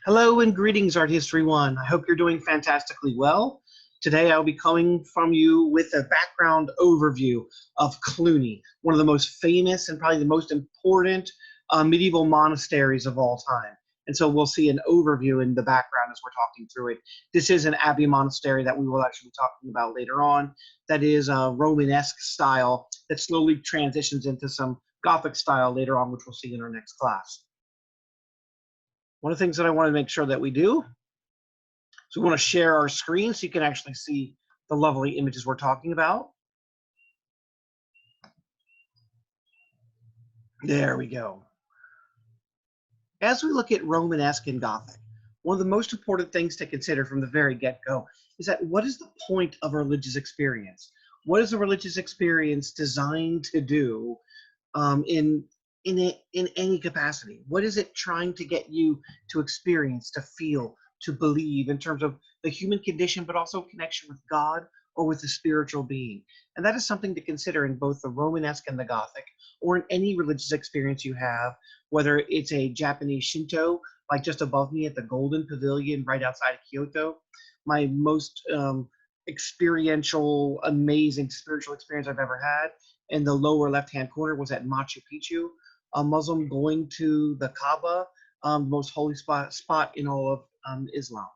Hello and greetings, Art History 1. I hope you're doing fantastically well. Today I'll be coming from you with a background overview of Cluny, one of the most famous and probably the most important medieval monasteries of all time. And so we'll see an overview in the background as we're talking through it. This is an abbey monastery that we will actually be talking about later on. That is a Romanesque style that slowly transitions into some Gothic style later on, which we'll see in our next class. One of the things that I want to make sure that we do, so we want to share our screen so you can actually see the lovely images we're talking about. There we go. As we look at Romanesque and Gothic, one of the most important things to consider from the very get-go is that what is the point of a religious experience? What is a religious experience designed to do in any capacity? What is it trying to get you to experience, to feel, to believe in terms of the human condition, but also connection with God or with the spiritual being? And that is something to consider in both the Romanesque and the Gothic, or in any religious experience you have, whether it's a Japanese Shinto, like just above me at the Golden Pavilion right outside of Kyoto. My most experiential, amazing spiritual experience I've ever had in the lower left-hand corner was at Machu Picchu, a Muslim going to the Kaaba, most holy spot in all of Islam.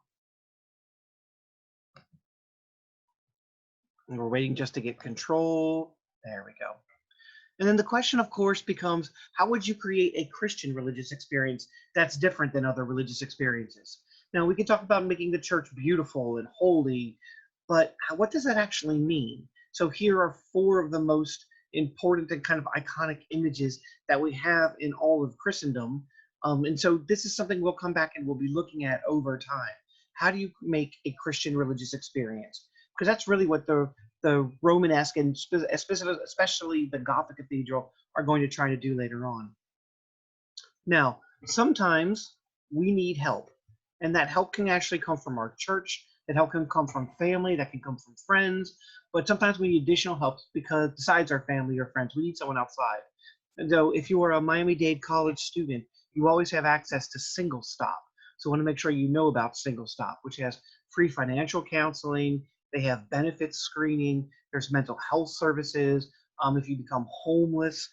And we're waiting just to get control. There we go. And then the question, of course, becomes, how would you create a Christian religious experience that's different than other religious experiences? Now, we can talk about making the church beautiful and holy, but what does that actually mean? So here are four of the most important and kind of iconic images that we have in all of Christendom. And so this is something we'll come back and we'll be looking at over time. How do you make a Christian religious experience? Because that's really what the Romanesque and especially the Gothic Cathedral are going to try to do later on. Now, sometimes we need help, and that help can actually come from our church, that help can come from family, that can come from friends, but sometimes we need additional help because besides our family or friends, we need someone outside. And so if you are a Miami-Dade college student, you always have access to Single Stop. So I want to make sure you know about Single Stop, which has free financial counseling. They have benefits screening. There's mental health services. If you become homeless,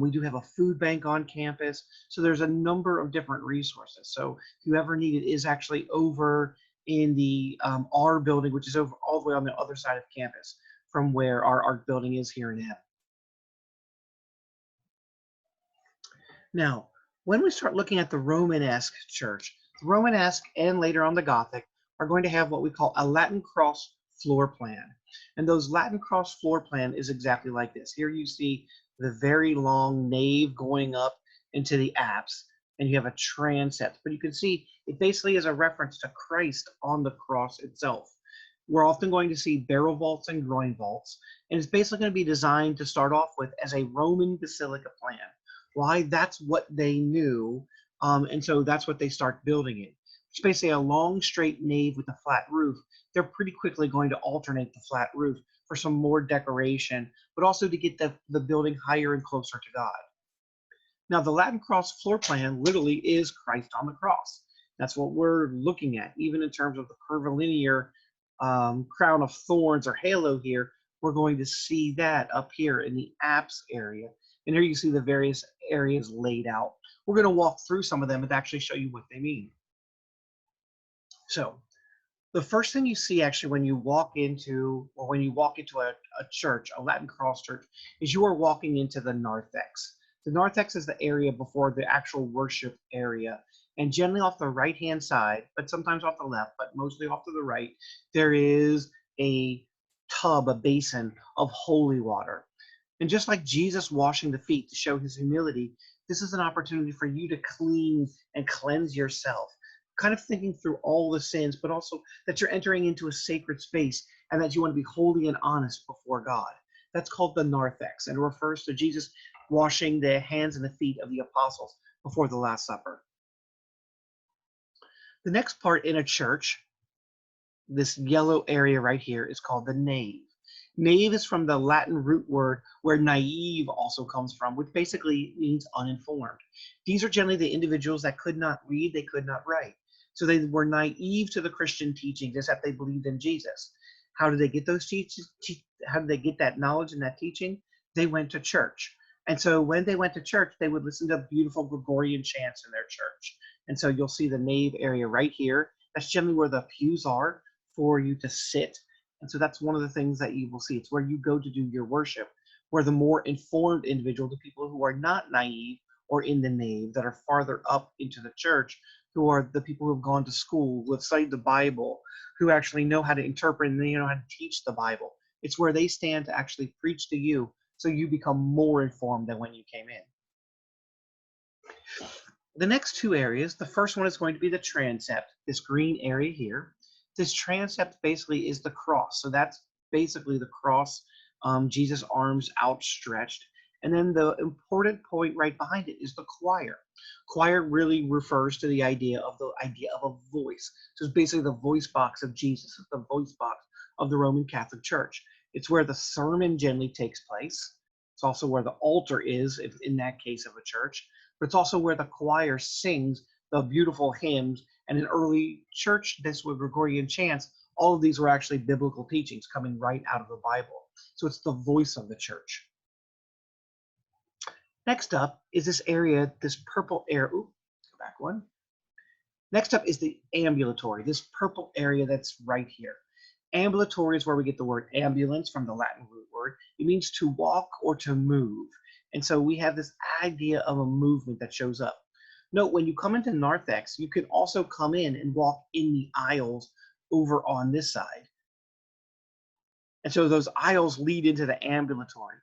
we do have a food bank on campus. So there's a number of different resources. So if you ever need it, is actually over in the R building, which is over all the way on the other side of campus from where our art building is here in M. Now, when we start looking at the Romanesque church, the Romanesque and later on the Gothic are going to have what we call a Latin cross floor plan. And those Latin cross floor plan is exactly like this. Here you see the very long nave going up into the apse, and you have a transept. But you can see it basically is a reference to Christ on the cross itself. We're often going to see barrel vaults and groin vaults, and it's basically going to be designed to start off with as a Roman basilica plan. Why? That's what they knew, and so that's what they start building it. It's basically a long straight nave with a flat roof. They're pretty quickly going to alternate the flat roof for some more decoration, but also to get the building higher and closer to God. Now, the Latin cross floor plan literally is Christ on the cross. That's what we're looking at, even in terms of the curvilinear crown of thorns or halo here. We're going to see that up here in the apse area. And here you see the various areas laid out. We're going to walk through some of them and actually show you what they mean. So the first thing you see actually when you walk into a church, a Latin cross church, is you are walking into the narthex. The narthex is the area before the actual worship area. And generally off the right-hand side, but sometimes off the left, but mostly off to the right, there is a tub, a basin of holy water. And just like Jesus washing the feet to show his humility, this is an opportunity for you to clean and cleanse yourself, kind of thinking through all the sins, but also that you're entering into a sacred space and that you want to be holy and honest before God. That's called the narthex, and it refers to Jesus washing the hands and the feet of the apostles before the Last Supper. The next part in a church, this yellow area right here, is called the nave. Naive is from the Latin root word where naive also comes from, which basically means uninformed. These are generally the individuals that could not read, they could not write. So they were naive to the Christian teachings, except they believed in Jesus. How did they get those teachings? How did they get that knowledge and that teaching? They went to church. And so when they went to church, they would listen to beautiful Gregorian chants in their church. And so you'll see the nave area right here. That's generally where the pews are for you to sit. And so that's one of the things that you will see. It's where you go to do your worship, where the more informed individual, the people who are not naive or in the nave, that are farther up into the church, who are the people who have gone to school, who have studied the Bible, who actually know how to interpret and they know how to teach the Bible. It's where they stand to actually preach to you, so you become more informed than when you came in. The next two areas, the first one is going to be the transept, this green area here. This transept basically is the cross. So that's basically the cross, Jesus' arms outstretched. And then the important point right behind it is the choir. Choir really refers to the idea of a voice. So it's basically the voice box of Jesus. It's the voice box of the Roman Catholic Church. It's where the sermon generally takes place. It's also where the altar is, if in that case of a church. But it's also where the choir sings the beautiful hymns. And in early church, this with Gregorian chants, all of these were actually biblical teachings coming right out of the Bible. So it's the voice of the church. Next up is this area, this purple area. Ooh, go back one. Next up is the ambulatory, this purple area that's right here. Ambulatory is where we get the word ambulance from the Latin root word. It means to walk or to move. And so we have this idea of a movement that shows up. Note, when you come into narthex, you can also come in and walk in the aisles over on this side. And so those aisles lead into the ambulatory.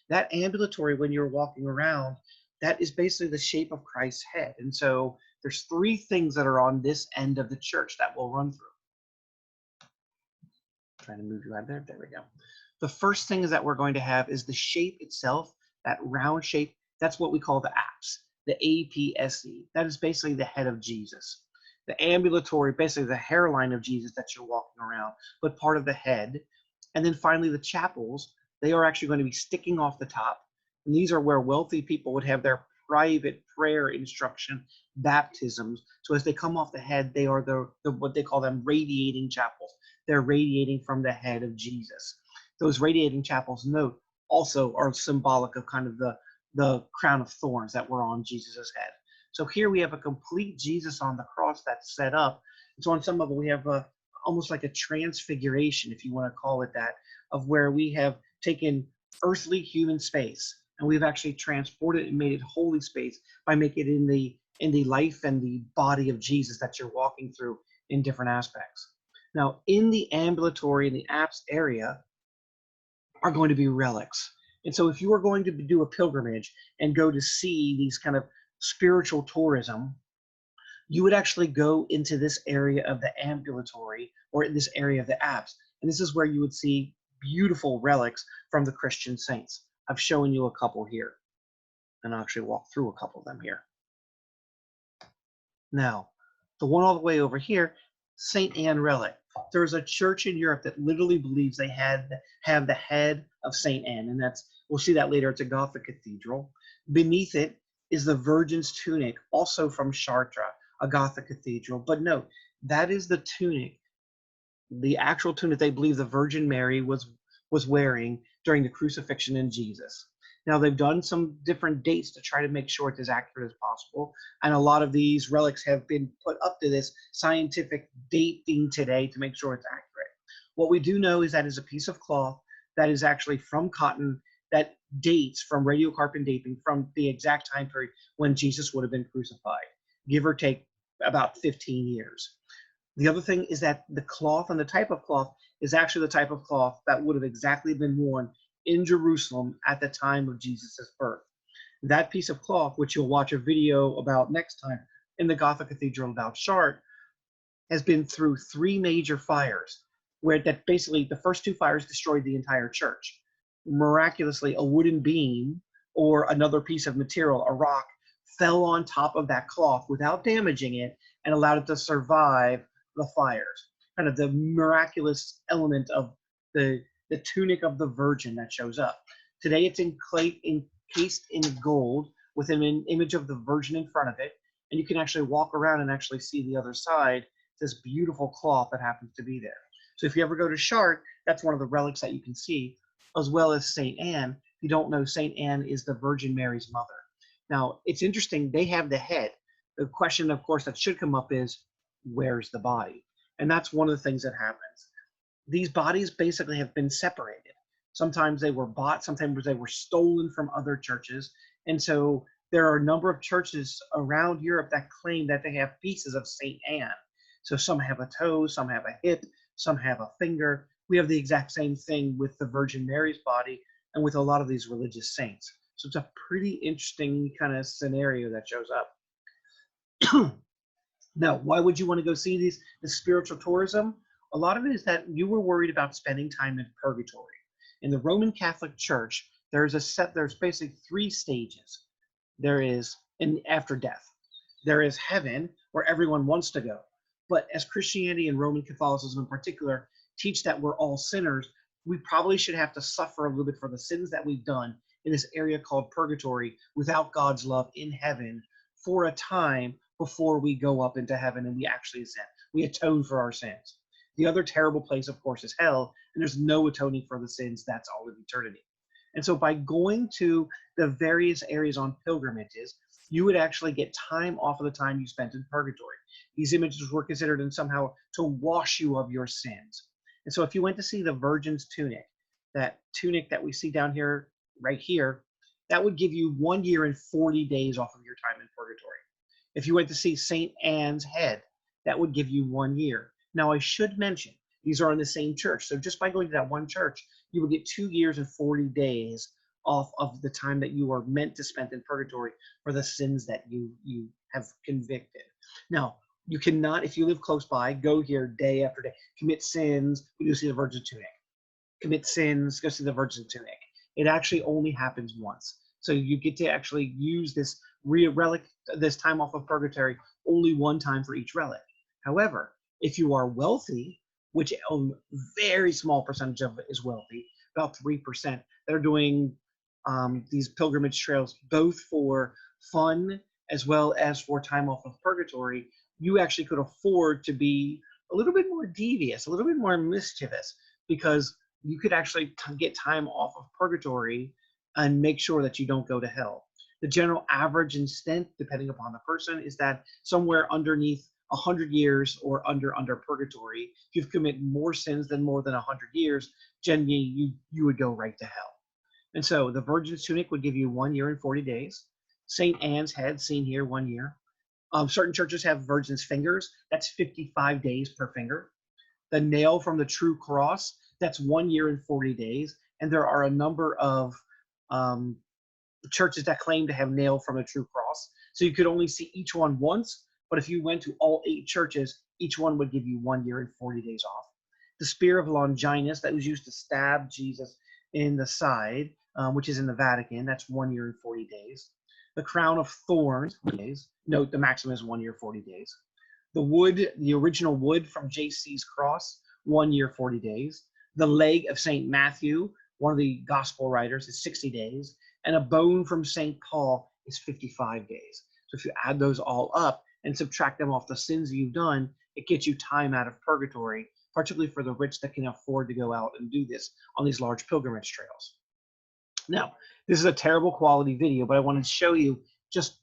That ambulatory, when you're walking around, that is basically the shape of Christ's head. And so there's three things that are on this end of the church that we'll run through. Trying to move you out there. There we go. The first thing is that we're going to have is the shape itself, that round shape. That's what we call the apse, the APSE. That is basically the head of Jesus. The ambulatory, basically the hairline of Jesus that you're walking around, but part of the head. And then finally the chapels, they are actually going to be sticking off the top. And these are where wealthy people would have their private prayer instruction baptisms. So as they come off the head, they are the what they call them radiating chapels. They're radiating from the head of Jesus. Those radiating chapels, note, also are symbolic of kind of the crown of thorns that were on Jesus's head. So here we have a complete Jesus on the cross that's set up. And so on some level, we have almost like a transfiguration, if you want to call it that, of where we have taken earthly human space and we've actually transported and made it holy space by making it in the life and the body of Jesus that you're walking through in different aspects. Now, in the ambulatory and the apse area are going to be relics. And so if you are going to do a pilgrimage and go to see these kind of spiritual tourism, you would actually go into this area of the ambulatory or in this area of the apse. And this is where you would see beautiful relics from the Christian saints. I've shown you a couple here, and I'll actually walk through a couple of them here. Now, the one all the way over here, St. Anne relic. There's a church in Europe that literally believes they have the head of St. Anne, and we'll see that later. It's a Gothic cathedral. Beneath it is the Virgin's tunic, also from Chartres, a Gothic cathedral. But note, that is the tunic, the actual tunic they believe the Virgin Mary was wearing during the crucifixion in Jesus. Now, they've done some different dates to try to make sure it's as accurate as possible. And a lot of these relics have been put up to this scientific dating today to make sure it's accurate. What we do know is that it's a piece of cloth that is actually from cotton that dates from radiocarbon dating from the exact time period when Jesus would have been crucified, give or take about 15 years. The other thing is that the cloth and the type of cloth is actually the type of cloth that would have exactly been worn in Jerusalem at the time of Jesus' birth. That piece of cloth, which you'll watch a video about next time in the Gothic Cathedral about Chartres, has been through 3 major fires, where that basically the first 2 fires destroyed the entire church. Miraculously, a wooden beam or another piece of material, a rock, fell on top of that cloth without damaging it and allowed it to survive the fires. Kind of the miraculous element of the tunic of the Virgin that shows up. Today it's encased in gold with an image of the Virgin in front of it. and you can actually walk around and actually see the other side, this beautiful cloth that happens to be there. So if you ever go to Chartres, that's one of the relics that you can see, as well as St. Anne. If you don't know, St. Anne is the Virgin Mary's mother. Now, it's interesting, they have the head. The question, of course, that should come up is, where's the body? And that's one of the things that happens. These bodies basically have been separated. Sometimes they were bought, sometimes they were stolen from other churches. And so there are a number of churches around Europe that claim that they have pieces of St. Anne. So some have a toe, some have a hip, some have a finger. We have the exact same thing with the Virgin Mary's body and with a lot of these religious saints. So it's a pretty interesting kind of scenario that shows up. Now, why would you want to go see these? The spiritual tourism? A lot of it is that you were worried about spending time in purgatory. In the Roman Catholic Church, there's basically 3 stages. There is after death. There is heaven, where everyone wants to go. But as Christianity and Roman Catholicism in particular teach that we're all sinners, we probably should have to suffer a little bit for the sins that we've done in this area called purgatory without God's love in heaven for a time before we go up into heaven and we actually ascend. We atone for our sins. The other terrible place, of course, is hell, and there's no atoning for the sins. That's all of eternity. And so by going to the various areas on pilgrimages, you would actually get time off of the time you spent in purgatory. These images were considered in somehow to wash you of your sins. And so if you went to see the Virgin's tunic, that tunic that we see down here, right here, that would give you 1 year and 40 days off of your time in purgatory. If you went to see St. Anne's head, that would give you 1 year. Now, I should mention, these are in the same church. So just by going to that one church, you would get 2 years and 40 days off of the time that you are meant to spend in purgatory for the sins that you have convicted. Now, you cannot, if you live close by, go here day after day, commit sins, you go see the Virgin tunic. Commit sins, go see the Virgin tunic. It actually only happens once. So you get to actually use this relic, this time off of purgatory, only one time for each relic. However, if you are wealthy, which a very small percentage of it is wealthy, about 3%, they're doing these pilgrimage trails both for fun as well as for time off of purgatory. You actually could afford to be a little bit more devious, a little bit more mischievous, because you could actually get time off of purgatory and make sure that you don't go to hell. The general average in stint, depending upon the person, is that somewhere underneath 100 years or under purgatory, if you've committed more sins than more than 100 years, generally you would go right to hell. And so the Virgin's tunic would give you 1 year and 40 days. St. Anne's head, seen here, 1 year. Certain churches have Virgin's fingers. That's 55 days per finger. The nail from the true cross, that's 1 year and 40 days. And there are a number of churches that claim to have nail from a true cross. So you could only see each one once, but if you went to all 8 churches, each one would give you 1 year and 40 days off. The spear of Longinus that was used to stab Jesus in the side, which is in the Vatican, that's 1 year and 40 days. The crown of thorns, days. Note the maximum is 1 year, 40 days. The wood, the original wood from JC's cross, 1 year, 40 days. The leg of St. Matthew, one of the gospel writers, is 60 days. And a bone from St. Paul is 55 days. So if you add those all up and subtract them off the sins that you've done, it gets you time out of purgatory, particularly for the rich that can afford to go out and do this on these large pilgrimage trails. Now, this is a terrible quality video, but I wanted to show you just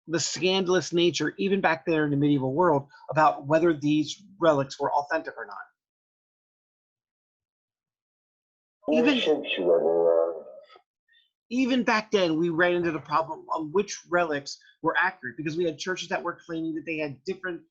the scandalous nature, even back there in the medieval world, about whether these relics were authentic or not. Even back then, we ran into the problem of which relics were accurate, because we had churches that were claiming that they had different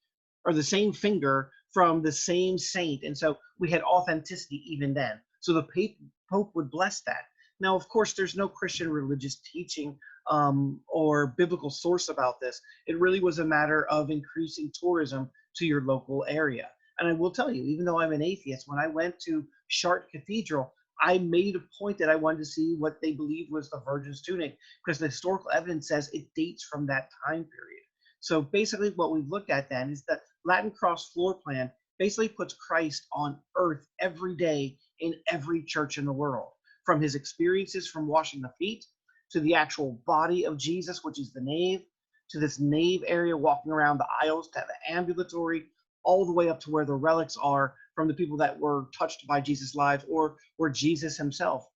or the same finger from the same saint. And so we had authenticity even then. So the Pope would bless that. Now, of course, there's no Christian religious teaching or biblical source about this. It really was a matter of increasing tourism to your local area. And I will tell you, even though I'm an atheist, when I went to Chartres Cathedral, I made a point that I wanted to see what they believed was the Virgin's tunic, because the historical evidence says it dates from that time period. So basically what we've looked at then is the Latin cross floor plan basically puts Christ on earth every day in every church in the world, from his experiences from washing the feet to the actual body of Jesus, which is the nave, to this nave area, walking around the aisles to the ambulatory, all the way up to where the relics are from the people that were touched by Jesus' lives, or where Jesus himself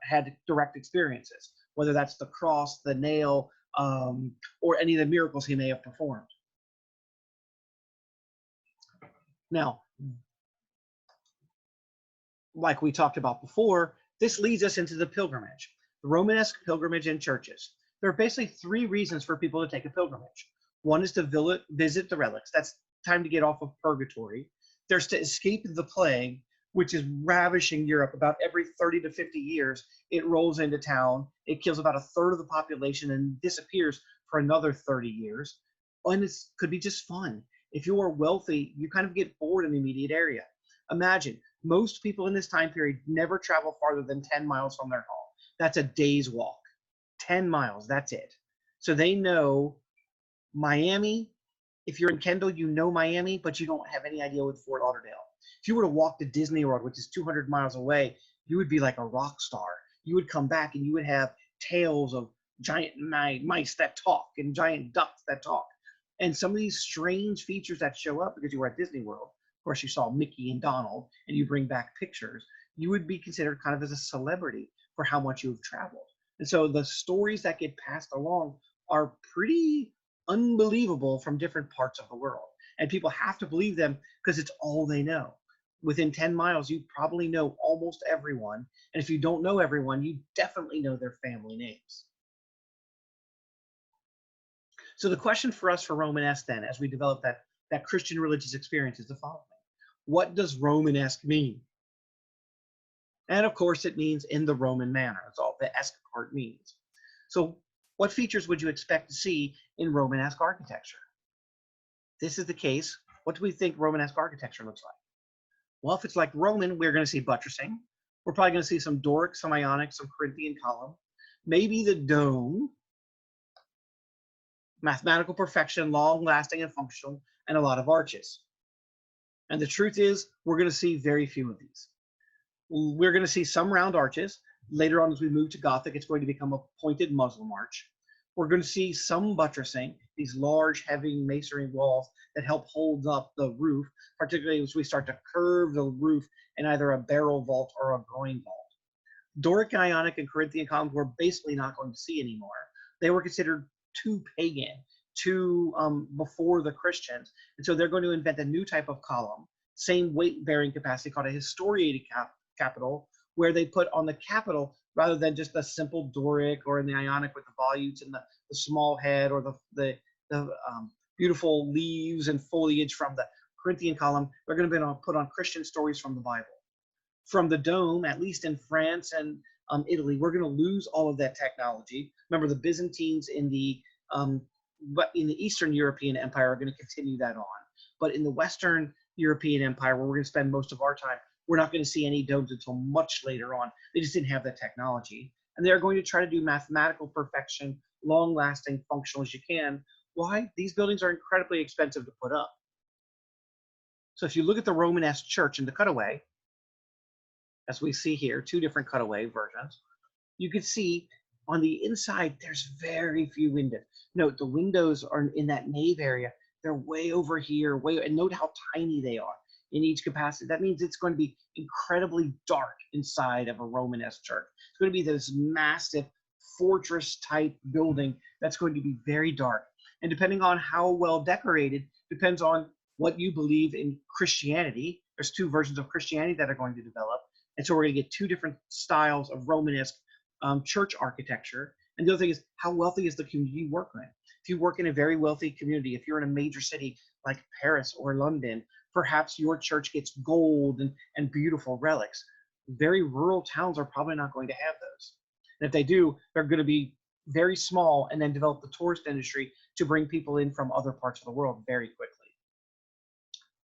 had direct experiences, whether that's the cross, the nail, or any of the miracles he may have performed. Now, like we talked about before, this leads us into the pilgrimage, the Romanesque pilgrimage and churches. There are basically three reasons for people to take a pilgrimage. One is to visit the relics. That's time to get off of purgatory. There's to escape the plague, which is ravishing Europe. About every 30 to 50 years, it rolls into town. It kills about a third of the population and disappears for another 30 years. And it could be just fun. If you are wealthy, you kind of get bored in the immediate area. Imagine, most people in this time period never travel farther than 10 miles from their home. That's a day's walk. 10 miles, that's it. So they know Miami. If you're in Kendall, you know Miami, but you don't have any idea with Fort Lauderdale. If you were to walk to Disney World, which is 200 miles away, you would be like a rock star. You would come back and you would have tales of giant mice that talk and giant ducks that talk. And some of these strange features that show up because you were at Disney World, of course, you saw Mickey and Donald, and you bring back pictures, you would be considered kind of as a celebrity for how much you've traveled. And so the stories that get passed along are pretty unbelievable from different parts of the world. And people have to believe them because it's all they know. Within 10 miles, you probably know almost everyone. And if you don't know everyone, you definitely know their family names. So the question for us for Romanesque then, as we develop that Christian religious experience, is the following. What does Romanesque mean? And of course, it means in the Roman manner. That's all the esque part means. So what features would you expect to see in Romanesque architecture? This is the case. What do we think Romanesque architecture looks like? Well, if it's like Roman, we're going to see buttressing. We're probably going to see some Doric, some Ionic, some Corinthian column. Maybe the dome. Mathematical perfection, long-lasting and functional, and a lot of arches. And the truth is, we're going to see very few of these. We're going to see some round arches. Later on, as we move to Gothic, it's going to become a pointed Muslim arch. We're going to see some buttressing, these large, heavy masonry walls that help hold up the roof, particularly as we start to curve the roof in either a barrel vault or a groin vault. Doric, Ionic, and Corinthian columns we're basically not going to see anymore. They were considered too pagan, too before the Christians. And so they're going to invent a new type of column, same weight-bearing capacity, called a historiated capital, where they put on the capital, rather than just a simple Doric or in the Ionic with the volutes and the small head or the beautiful leaves and foliage from the Corinthian column, they're going to put on Christian stories from the Bible. From the dome, at least in France and Italy, we're going to lose all of that technology. Remember, the Byzantines in the Eastern European Empire are going to continue that on. But in the Western European Empire, where we're going to spend most of our time, we're not going to see any domes until much later on. They just didn't have the technology. And they're going to try to do mathematical perfection, long-lasting, functional as you can. Why? These buildings are incredibly expensive to put up. So if you look at the Romanesque church in the cutaway, as we see here, two different cutaway versions, you can see on the inside, there's very few windows. Note, the windows are in that nave area. They're way over here, and note how tiny they are in each capacity. That means it's going to be incredibly dark inside of a Romanesque church. It's going to be this massive fortress-type building that's going to be very dark. And depending on how well decorated, depends on what you believe in Christianity. There's two versions of Christianity that are going to develop. And so we're going to get two different styles of Romanesque church architecture. And the other thing is, how wealthy is the community you work in? If you work in a very wealthy community, if you're in a major city like Paris or London, perhaps your church gets gold and beautiful relics. Very rural towns are probably not going to have those. And if they do, they're going to be very small and then develop the tourist industry to bring people in from other parts of the world very quickly.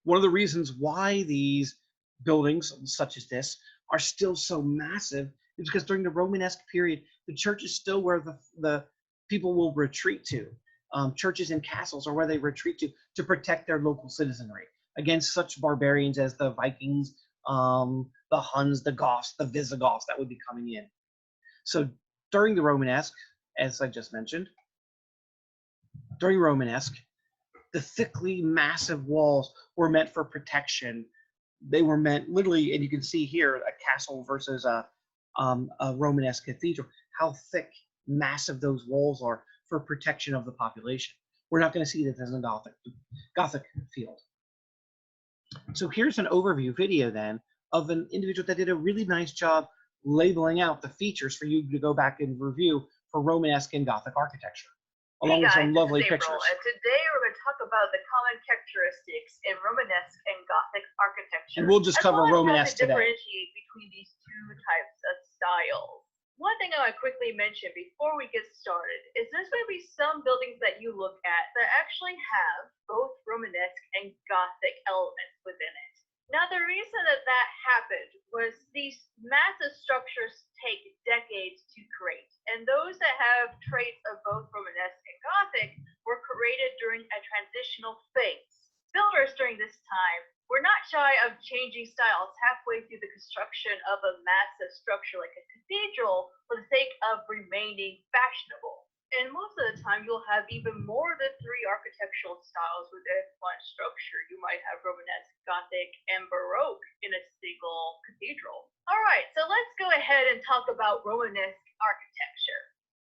One of the reasons why these buildings, such as this, are still so massive is because during the Romanesque period, the church is still where the people will retreat to. Churches and castles are where they retreat to protect their local citizenry against such barbarians as the Vikings, the Huns, the Goths, the Visigoths that would be coming in. So during the Romanesque, as I just mentioned, during Romanesque, the thickly massive walls were meant for protection. They were meant literally, and you can see here a castle versus a Romanesque cathedral, how thick, massive those walls are for protection of the population. We're not going to see this as a Gothic field. So here's an overview video then of an individual that did a really nice job labeling out the features for you to go back and review for Romanesque and Gothic architecture, along with some lovely pictures. And today we're going to talk about the common characteristics in Romanesque and Gothic architecture. And we'll just cover Romanesque today. Differentiate between these two types of styles. One thing I want to quickly mention before we get started is there's going to be some buildings that you look at that actually have both Romanesque and Gothic elements within it. Now, the reason that that happened was these massive structures take decades to create, and those that have traits of both Romanesque and Gothic were created during a transitional phase. Builders during this time were not shy of changing styles halfway through the construction of a massive structure like a cathedral for the sake of remaining fashionable. And most of the time, you'll have even more than 3 architectural styles within one structure. You might have Romanesque, Gothic, and Baroque in a single cathedral. All right, so let's go ahead and talk about Romanesque architecture.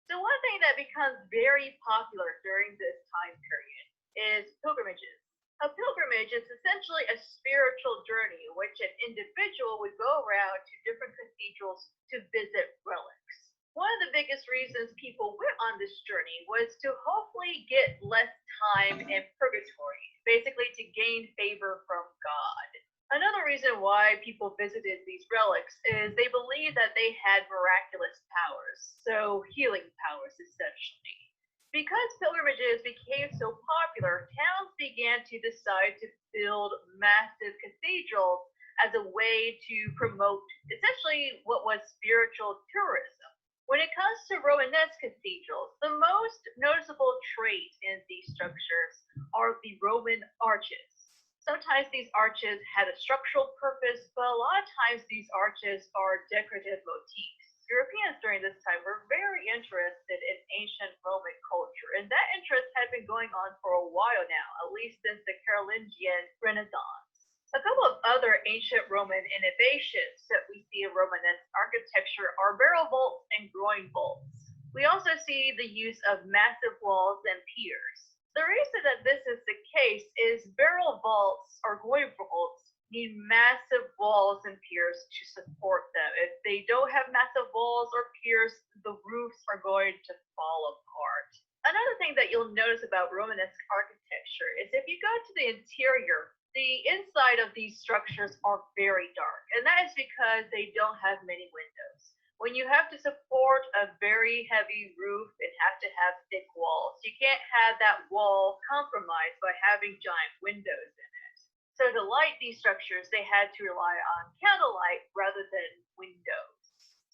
So one thing that becomes very popular during this time period is pilgrimages. A pilgrimage is essentially a spiritual journey in which an individual would go around to different cathedrals to visit relics. One of the biggest reasons people went on this journey was to hopefully get less time in purgatory, basically to gain favor from God. Another reason why people visited these relics is they believed that they had miraculous powers, so healing powers essentially. Because pilgrimages became so popular, towns began to decide to build massive cathedrals as a way to promote essentially what was spiritual tourism. When it comes to Romanesque cathedrals, the most noticeable trait in these structures are the Roman arches. Sometimes these arches had a structural purpose, but a lot of times these arches are decorative motifs. Europeans during this time were very interested in ancient Roman culture, and that interest had been going on for a while now, at least since the Carolingian Renaissance. A couple of other ancient Roman innovations that we see in Romanesque architecture are barrel vaults and groin vaults. We also see the use of massive walls and piers. The reason that this is the case is barrel vaults or groin vaults need massive walls and piers to support them. If they don't have massive walls or piers, the roofs are going to fall apart. Another thing that you'll notice about Romanesque architecture is if you go to the interior, the inside of these structures are very dark, and that is because they don't have many windows. When you have to support a very heavy roof and have to have thick walls, you can't have that wall compromised by having giant windows in it. So to light these structures, they had to rely on candlelight rather than windows.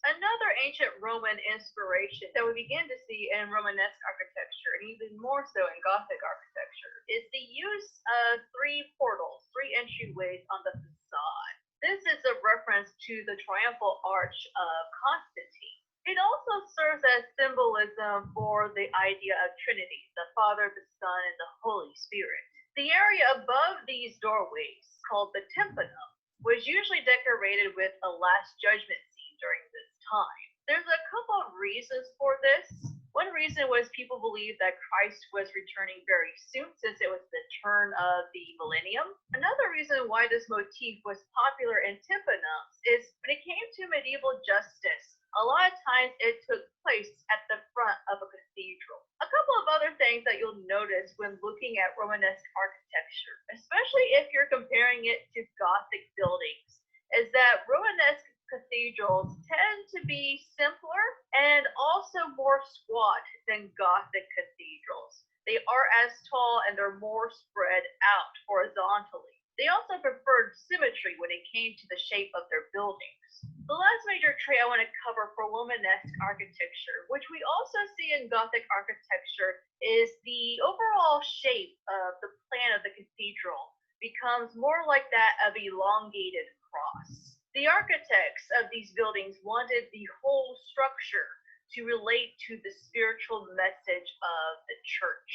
Another ancient Roman inspiration that we begin to see in Romanesque architecture, and even more so in Gothic architecture, is the use of 3 portals, 3 entryways on the facade. This is a reference to the triumphal arch of Constantine. It also serves as symbolism for the idea of Trinity, the Father, the Son, and the Holy Spirit. The area above these doorways, called the tympanum, was usually decorated with a Last Judgment scene during this time. There's a couple of reasons for this. One reason was people believed that Christ was returning very soon since it was the turn of the millennium. Another reason why this motif was popular in tympanums is when it came to medieval justice, a lot of times it took place at the front of a cathedral. A couple of other things that you'll notice when looking at Romanesque architecture, especially if you're comparing it to Gothic buildings, is that Romanesque cathedrals tend to be simpler and also more squat than Gothic cathedrals. They are as tall and they're more spread out horizontally. They also preferred symmetry when it came to the shape of their buildings. The last major trait I want to cover for Romanesque architecture, which we also see in Gothic architecture, is the overall shape of the plan of the cathedral becomes more like that of elongated cross. The architects of these buildings wanted the whole structure to relate to the spiritual message of the church.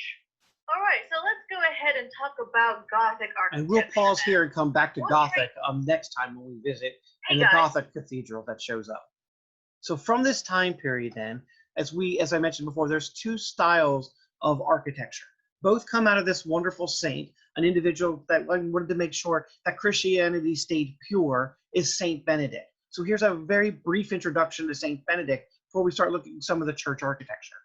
All right, so let's go ahead and talk about Gothic And we'll architecture. pause here and come back to Okay. Gothic next time when we visit, Hey and the guys. Gothic Cathedral that shows up. So from this time period then, as I mentioned before, there's two styles of architecture. Both come out of this wonderful saint, an individual that wanted to make sure that Christianity stayed pure, is Saint Benedict. So here's a very brief introduction to Saint Benedict before we start looking at some of the church architecture.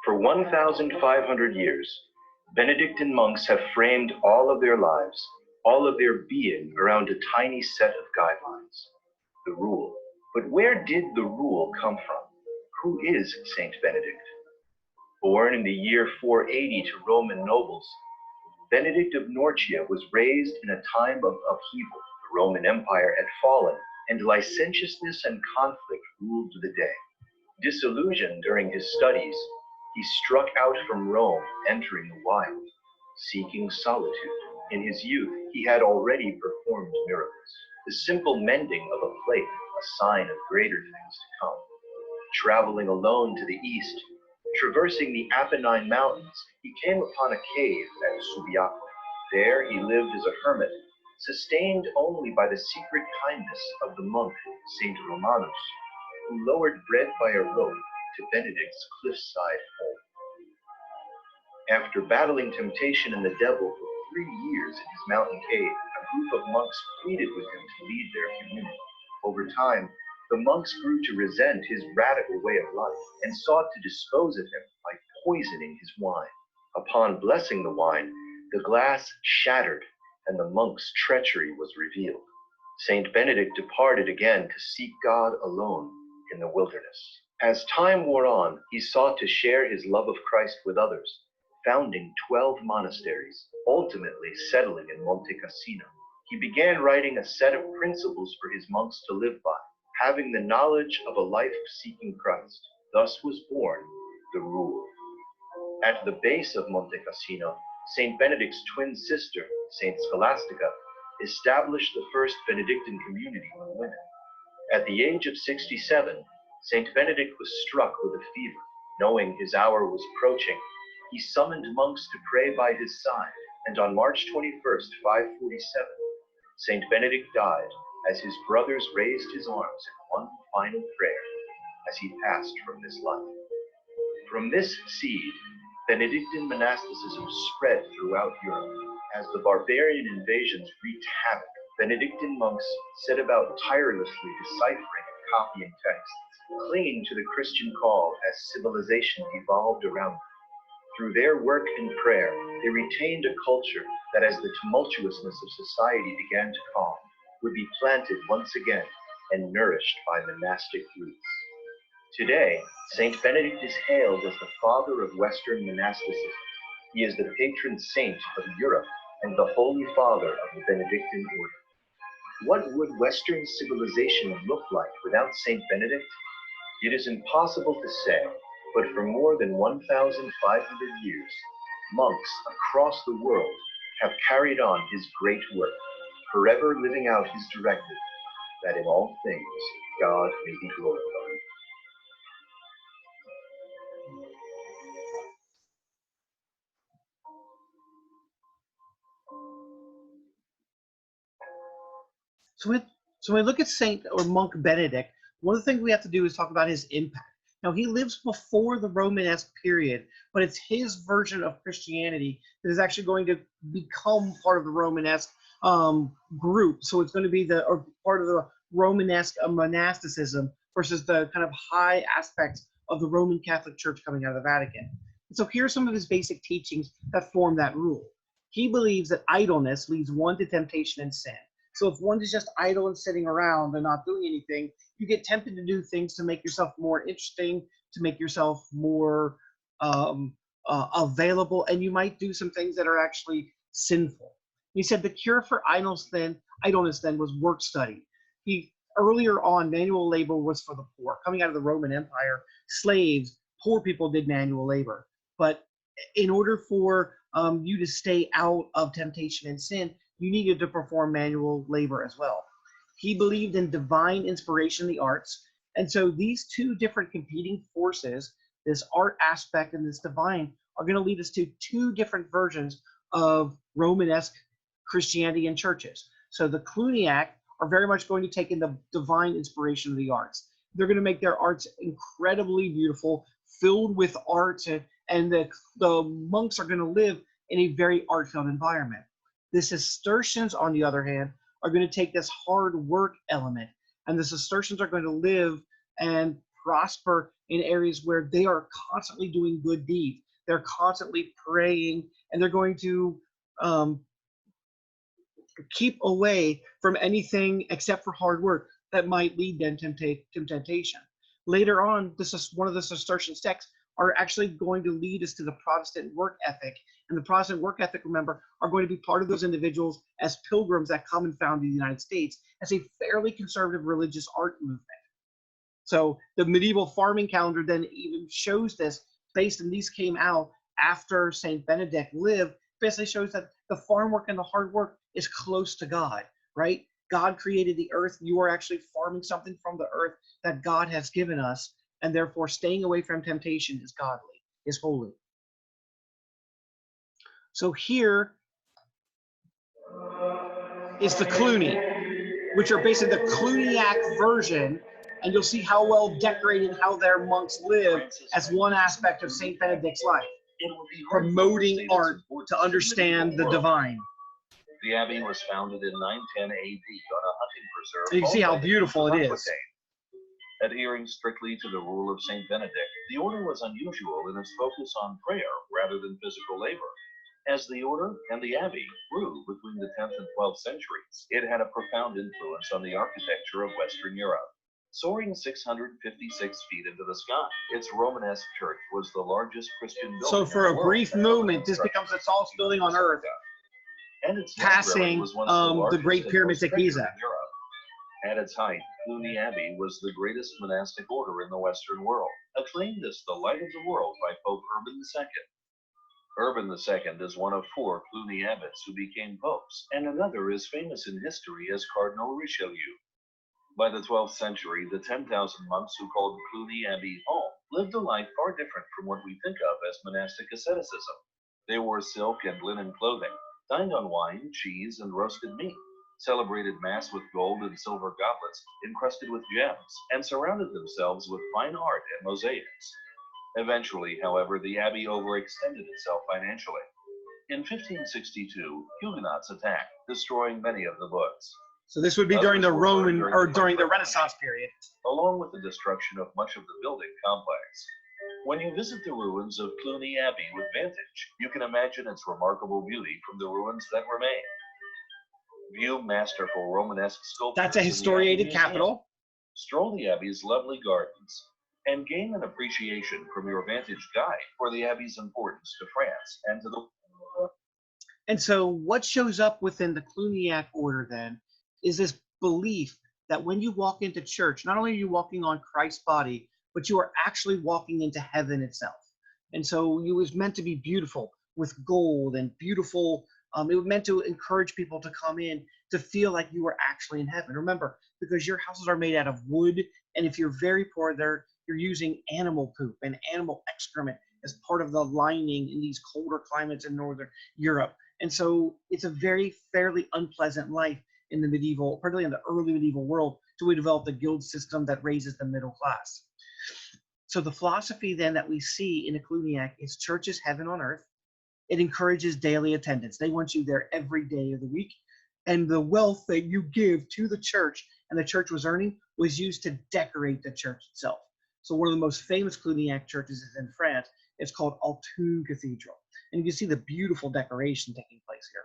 For 1,500 years, Benedictine monks have framed all of their lives, all of their being around a tiny set of guidelines, the rule. But where did the rule come from? Who is Saint Benedict? Born in the year 480 to Roman nobles, Benedict of Norcia was raised in a time of upheaval. The Roman Empire had fallen, and licentiousness and conflict ruled the day. Disillusioned during his studies, he struck out from Rome, entering the wild, seeking solitude. In his youth, he had already performed miracles. The simple mending of a plate, a sign of greater things to come. Traveling alone to the east, traversing the Apennine Mountains, he came upon a cave at Subiaco. There he lived as a hermit, sustained only by the secret kindness of the monk, Saint Romanus, who lowered bread by a rope to Benedict's cliffside home. After battling temptation and the devil for 3 years in his mountain cave, a group of monks pleaded with him to lead their community. Over time, the monks grew to resent his radical way of life and sought to dispose of him by poisoning his wine. Upon blessing the wine, the glass shattered and the monk's treachery was revealed. Saint Benedict departed again to seek God alone in the wilderness. As time wore on, he sought to share his love of Christ with others, founding 12 monasteries, ultimately settling in Monte Cassino. He began writing a set of principles for his monks to live by, having the knowledge of a life seeking Christ. Thus was born the rule. At the base of Monte Cassino, Saint Benedict's twin sister, Saint Scholastica, established the first Benedictine community for women. At the age of 67, Saint Benedict was struck with a fever. Knowing his hour was approaching, he summoned monks to pray by his side, and on March 21st, 547, Saint Benedict died as his brothers raised his arms in one final prayer as he passed from this life. From this seed, Benedictine monasticism spread throughout Europe. As the barbarian invasions wreaked havoc, Benedictine monks set about tirelessly deciphering and copying texts, clinging to the Christian call as civilization evolved around them. Through their work and prayer, they retained a culture that, as the tumultuousness of society began to calm, would be planted once again and nourished by monastic roots. Today, Saint Benedict is hailed as the father of Western monasticism. He is the patron saint of Europe and the Holy Father of the Benedictine order. What would Western civilization look like without Saint Benedict? It is impossible to say, but for more than 1,500 years, monks across the world have carried on his great work, forever living out his directive, that in all things God may be glorified. So when we look at Saint or Monk Benedict, one of the things we have to do is talk about his impact. Now, he lives before the Romanesque period, but it's his version of Christianity that is actually going to become part of the Romanesque group. So it's going to be part of the Romanesque monasticism versus the kind of high aspects of the Roman Catholic Church coming out of the Vatican. And so here are some of his basic teachings that form that rule. He believes that idleness leads one to temptation and sin. So if one is just idle and sitting around and not doing anything, you get tempted to do things to make yourself more interesting, to make yourself more available, and you might do some things that are actually sinful. He said the cure for idleness then was work study. Earlier on, manual labor was for the poor. Coming out of the Roman Empire, slaves, poor people did manual labor. But in order for you to stay out of temptation and sin, you needed to perform manual labor as well. He believed in divine inspiration in the arts. And so these two different competing forces, this art aspect and this divine, are going to lead us to two different versions of Romanesque Christianity and churches. So the Cluniac are very much going to take in the divine inspiration of the arts. They're going to make their arts incredibly beautiful, filled with art, and the monks are going to live in a very art-filled environment. The Cistercians, on the other hand, are going to take this hard work element, and the Cistercians are going to live and prosper in areas where they are constantly doing good deeds. They're constantly praying, and they're going to keep away from anything except for hard work that might lead them to temptation. Later on, this is one of the Cistercian sects are actually going to lead us to the Protestant work ethic. And the Protestant work ethic, remember, are going to be part of those individuals as pilgrims that come and found the United States as a fairly conservative religious art movement. So the medieval farming calendar then even shows this, based on these came out after St. Benedict lived, basically shows that the farm work and the hard work is close to God, right? God created the earth. You are actually farming something from the earth that God has given us, and therefore staying away from temptation is godly, is holy. So here is the Cluny, which are basically the Cluniac version, and you'll see how well decorated how their monks live as one aspect of St. Benedict's life, promoting art to understand the divine. The abbey was founded in 910 AD on a hunting preserve. So you can see how beautiful it is. Adhering strictly to the rule of St. Benedict, the order was unusual in its focus on prayer rather than physical labor. As the order and the abbey grew between the 10th and 12th centuries, it had a profound influence on the architecture of Western Europe. Soaring 656 feet into the sky, its Romanesque church was the largest Christian building. So for a brief moment, this becomes the tallest building on earth, and its passing the Great Pyramids at Giza. At its height, Cluny Abbey was the greatest monastic order in the Western world, acclaimed as the light of the world by Pope Urban II. Urban II is one of 4 Cluny abbots who became popes, and another is famous in history as Cardinal Richelieu. By the 12th century, the 10,000 monks who called Cluny Abbey home lived a life far different from what we think of as monastic asceticism. They wore silk and linen clothing, dined on wine, cheese, and roasted meat, celebrated Mass with gold and silver goblets encrusted with gems, and surrounded themselves with fine art and mosaics. Eventually, however, the abbey overextended itself financially. In 1562, Huguenots attacked, destroying many of the books. So this would be during the Roman or during the Renaissance period, along with the destruction of much of the building complex. When you visit the ruins of Cluny Abbey with vantage, you can imagine its remarkable beauty from the ruins that remain. View masterful Romanesque sculptures. That's a historiated capital. Stroll the abbey's lovely gardens, and gain an appreciation from your vantage guide for the abbey's importance to France and to the. And so what shows up within the Cluniac order then is this belief that when you walk into church, not only are you walking on Christ's body, but you are actually walking into heaven itself. And so it was meant to be beautiful with gold and beautiful. It was meant to encourage people to come in to feel like you were actually in heaven. Remember, because your houses are made out of wood, and if you're very poor, you're using animal poop and animal excrement as part of the lining in these colder climates in Northern Europe. And so it's a very fairly unpleasant life in the medieval, particularly in the early medieval world, till we develop the guild system that raises the middle class. So the philosophy then that we see in a Cluniac is church is heaven on earth. It encourages daily attendance. They want you there every day of the week. And the wealth that you give to the church and the church was earning was used to decorate the church itself. So one of the most famous Cluniac churches is in France. It's called Autun Cathedral. And you can see the beautiful decoration taking place here.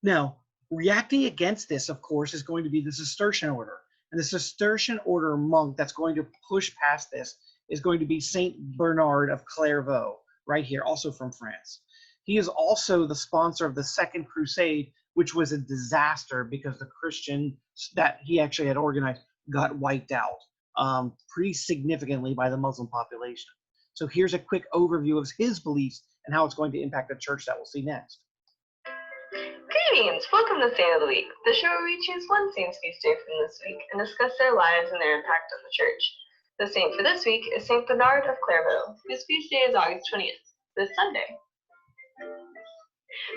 Now, reacting against this, of course, is going to be the Cistercian order. And the Cistercian order monk that's going to push past this is going to be Saint Bernard of Clairvaux, right here, also from France. He is also the sponsor of the Second Crusade, which was a disaster because the Christians that he actually had organized got wiped out. pretty significantly by the Muslim population. So here's a quick overview of his beliefs and how it's going to impact the church that we'll see next. Greetings! Welcome to Saint of the Week, the show where we choose one saint's feast day from this week and discuss their lives and their impact on the church. The saint for this week is Saint Bernard of Clairvaux, whose feast day is August 20th, this Sunday.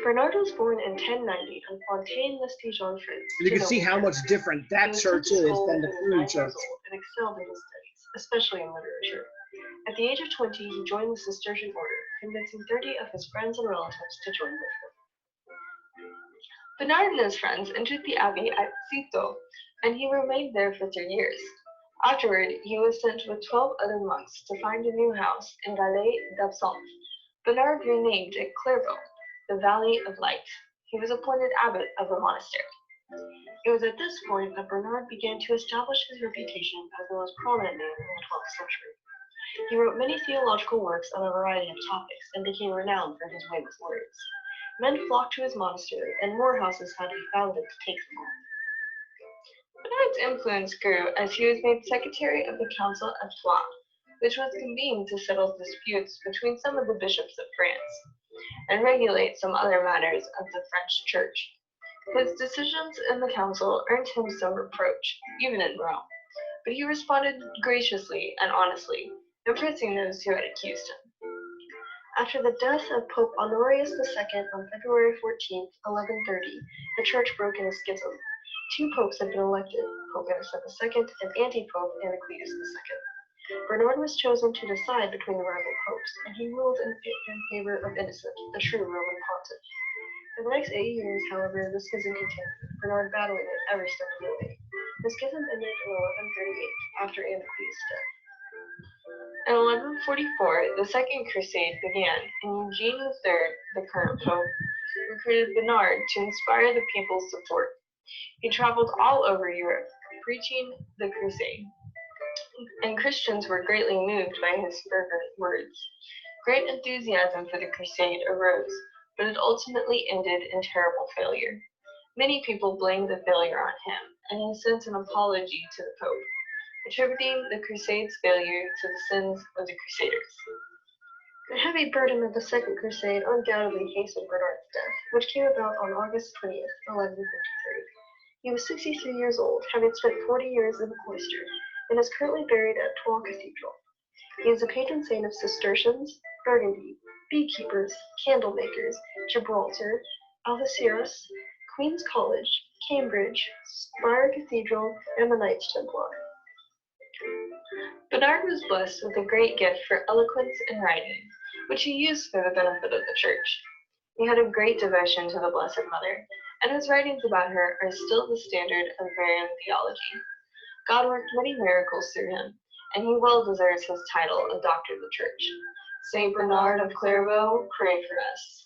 Bernard was born in 1090 on Fontaine-les-Pigeons, France. You can see how much different that church is than the Cluniac Church. And excelled in his studies, especially in literature. At the age of 20, he joined the Cistercian order, convincing 30 of his friends and relatives to join with him. Bernard and his friends entered the abbey at Citeaux, and he remained there for 3 years. Afterward, he was sent with 12 other monks to find a new house in Vallée d'Absinthe. Bernard renamed it Clairvaux, the Valley of Light. He was appointed abbot of the monastery. It was at this point that Bernard began to establish his reputation as the most prominent man in the 12th century. He wrote many theological works on a variety of topics and became renowned for his famous words. Men flocked to his monastery, and more houses had to be founded to take them on. Bernard's influence grew as he was made secretary of the Council of Troyes, which was convened to settle disputes between some of the bishops of France and regulate some other matters of the French Church. His decisions in the council earned him some reproach, even in Rome, but he responded graciously and honestly, impressing those who had accused him. After the death of Pope Honorius II on February 14, 1130, the church broke in a schism. 2 popes had been elected, Pope Innocent II and anti-pope Anacletus II. Bernard was chosen to decide between the rival popes, and he ruled in favor of Innocent, the true Roman pontiff. For the next 8 years, however, the schism continued, Bernard battling it every step of the way. The schism ended in 1138, after Anacletus' death. In 1144, the Second Crusade began, and Eugene III, the current pope, recruited Bernard to inspire the people's support. He traveled all over Europe, preaching the crusade, and Christians were greatly moved by his fervent words. Great enthusiasm for the crusade arose, but it ultimately ended in terrible failure. Many people blamed the failure on him, and he sent an apology to the Pope, attributing the Crusade's failure to the sins of the Crusaders. The heavy burden of the Second Crusade undoubtedly hastened Bernard's death, which came about on August 20th, 1153. He was 63 years old, having spent 40 years in the cloister, and is currently buried at Troyes Cathedral. He is a patron saint of Cistercians, Burgundy, beekeepers, candle makers, Gibraltar, Algeciras, Queen's College, Cambridge, Spire Cathedral, and the Knights Templar. Bernard was blessed with a great gift for eloquence and writing, which he used for the benefit of the church. He had a great devotion to the Blessed Mother, and his writings about her are still the standard of Marian theology. God worked many miracles through him, and he well deserves his title of Doctor of the Church. Saint Bernard of Clairvaux, pray for us.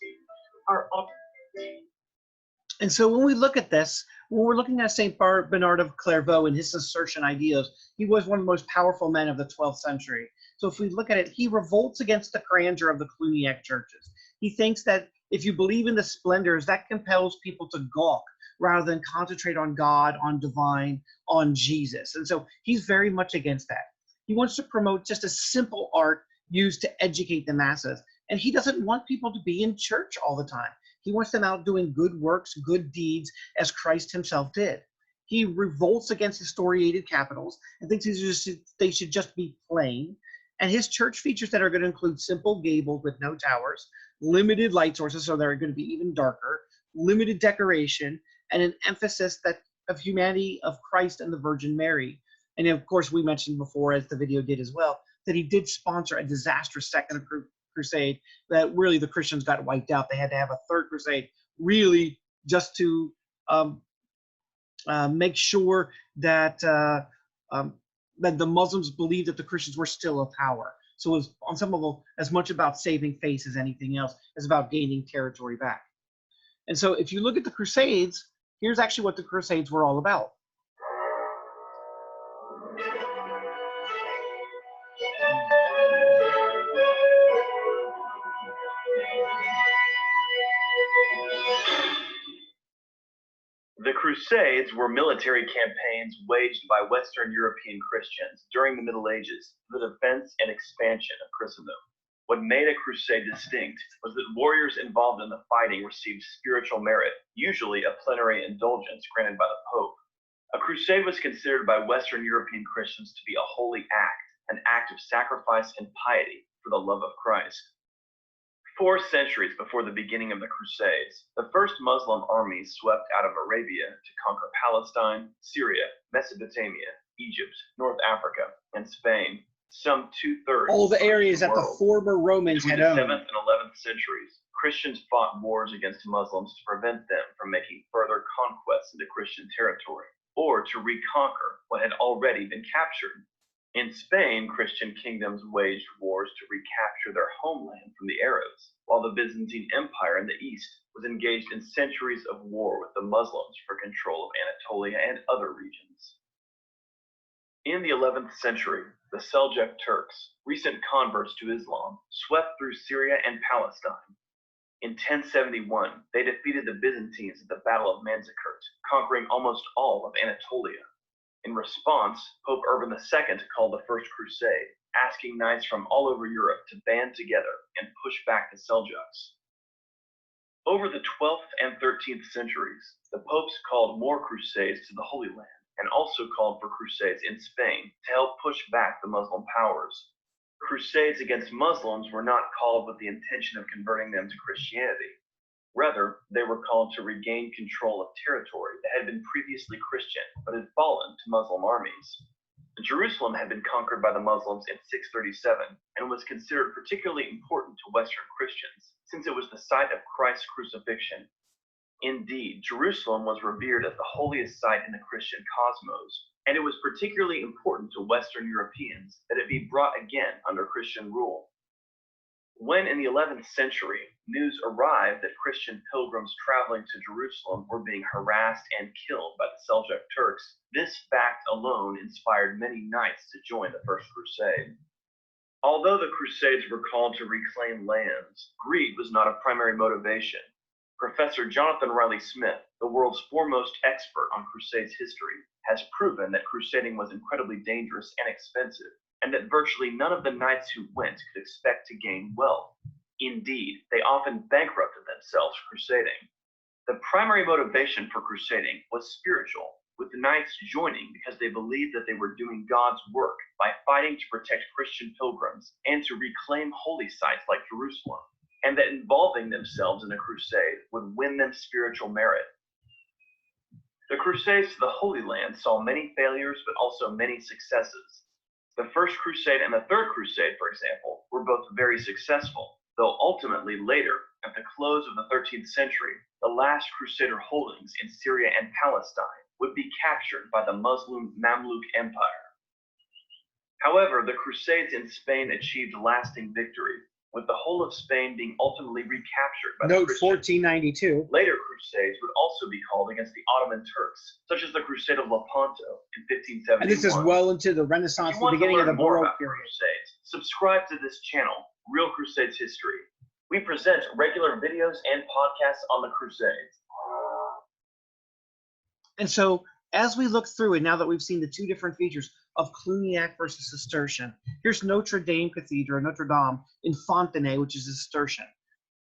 And so when we look at this, when we're looking at St. Bernard of Clairvaux and his Cistercian ideas, he was one of the most powerful men of the 12th century. So if we look at it, he revolts against the grandeur of the Cluniac churches. He thinks that if you believe in the splendors, that compels people to gawk rather than concentrate on God, on divine, on Jesus. And so he's very much against that. He wants to promote just a simple art used to educate the masses. And he doesn't want people to be in church all the time. He wants them out doing good works, good deeds, as Christ himself did. He revolts against historiated capitals and thinks they should just be plain. And his church features that are going to include simple gables with no towers, limited light sources, so they're going to be even darker, limited decoration, and an emphasis of humanity of Christ and the Virgin Mary. And of course, we mentioned before, as the video did as well, that he did sponsor a disastrous Second Crusade that really the Christians got wiped out. They had to have a third crusade really just to make sure that that the Muslims believed that the Christians were still a power. So it was on some level as much about saving face as anything else, as about gaining territory back. And so if you look at the Crusades, here's actually what the Crusades were all about. The Crusades were military campaigns waged by Western European Christians during the Middle Ages for the defense and expansion of Christendom. What made a crusade distinct was that warriors involved in the fighting received spiritual merit, usually a plenary indulgence granted by the Pope. A crusade was considered by Western European Christians to be a holy act, an act of sacrifice and piety for the love of Christ. 4 centuries before the beginning of the Crusades, the first Muslim armies swept out of Arabia to conquer Palestine, Syria, Mesopotamia, Egypt, North Africa, and Spain, some 2/3 All the areas that the world. former Romans Between had the owned. 7th and 11th centuries, Christians fought wars against Muslims to prevent them from making further conquests into Christian territory, or to reconquer what had already been captured. In Spain, Christian kingdoms waged wars to recapture their homeland from the Arabs, while the Byzantine Empire in the east was engaged in centuries of war with the Muslims for control of Anatolia and other regions. In the 11th century, the Seljuk Turks, recent converts to Islam, swept through Syria and Palestine. In 1071, they defeated the Byzantines at the Battle of Manzikert, conquering almost all of Anatolia. In response, Pope Urban II called the First Crusade, asking knights from all over Europe to band together and push back the Seljuks. Over the 12th and 13th centuries, the popes called more crusades to the Holy Land, and also called for crusades in Spain to help push back the Muslim powers. Crusades against Muslims were not called with the intention of converting them to Christianity. Rather, they were called to regain control of territory that had been previously Christian but had fallen to Muslim armies. Jerusalem had been conquered by the Muslims in 637 and was considered particularly important to Western Christians since it was the site of Christ's crucifixion. Indeed, Jerusalem was revered as the holiest site in the Christian cosmos, and it was particularly important to Western Europeans that it be brought again under Christian rule. When in the 11th century, news arrived that Christian pilgrims traveling to Jerusalem were being harassed and killed by the Seljuk Turks, this fact alone inspired many knights to join the First Crusade. Although the Crusades were called to reclaim lands, greed was not a primary motivation. Professor Jonathan Riley Smith, the world's foremost expert on Crusades history, has proven that crusading was incredibly dangerous and expensive, and that virtually none of the knights who went could expect to gain wealth. Indeed, they often bankrupted themselves crusading. The primary motivation for crusading was spiritual, with the knights joining because they believed that they were doing God's work by fighting to protect Christian pilgrims and to reclaim holy sites like Jerusalem, and that involving themselves in a crusade would win them spiritual merit. The Crusades to the Holy Land saw many failures but also many successes. The First Crusade and the Third Crusade, for example, were both very successful, though ultimately later, at the close of the 13th century, the last Crusader holdings in Syria and Palestine would be captured by the Muslim Mamluk Empire. However, the Crusades in Spain achieved lasting victory, with the whole of Spain being ultimately recaptured by the Note Christians. 1492. Later crusades would also be called against the Ottoman Turks, such as the Crusade of Lepanto in 1571. And this is well into the Renaissance, If you the want to beginning of learn the more Baroque about period. crusades, subscribe to this channel, Real Crusades History. We present regular videos and podcasts on the Crusades. And so as we look through it, now that we've seen the two different features of Cluniac versus Cistercian, here's Notre Dame Cathedral, Notre Dame in Fontenay, which is a Cistercian.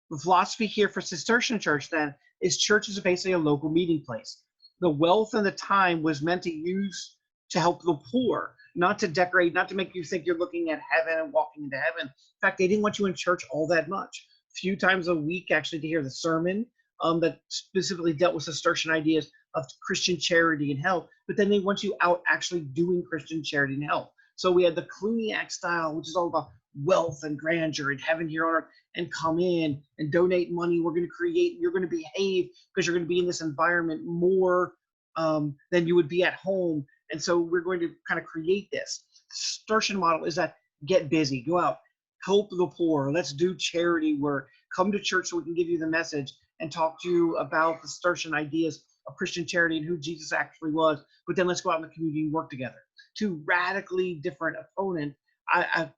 The philosophy here for Cistercian church then is church is basically a local meeting place. The wealth and the time was meant to use to help the poor, not to decorate, not to make you think you're looking at heaven and walking into heaven. In fact, they didn't want you in church all that much. A few times a week actually to hear the sermon that specifically dealt with Cistercian ideas of Christian charity and help, but then they want you out actually doing Christian charity and help. So we had the Cluniac style, which is all about wealth and grandeur and heaven here on earth, and come in and donate money. We're going to create, you're going to behave because you're going to be in this environment more than you would be at home. And so we're going to kind of create this. The Cistercian model is that get busy, go out, help the poor, let's do charity work, come to church so we can give you the message and talk to you about the Cistercian ideas of Christian charity and who Jesus actually was, but then let's go out in the community and work together. Two radically different opponent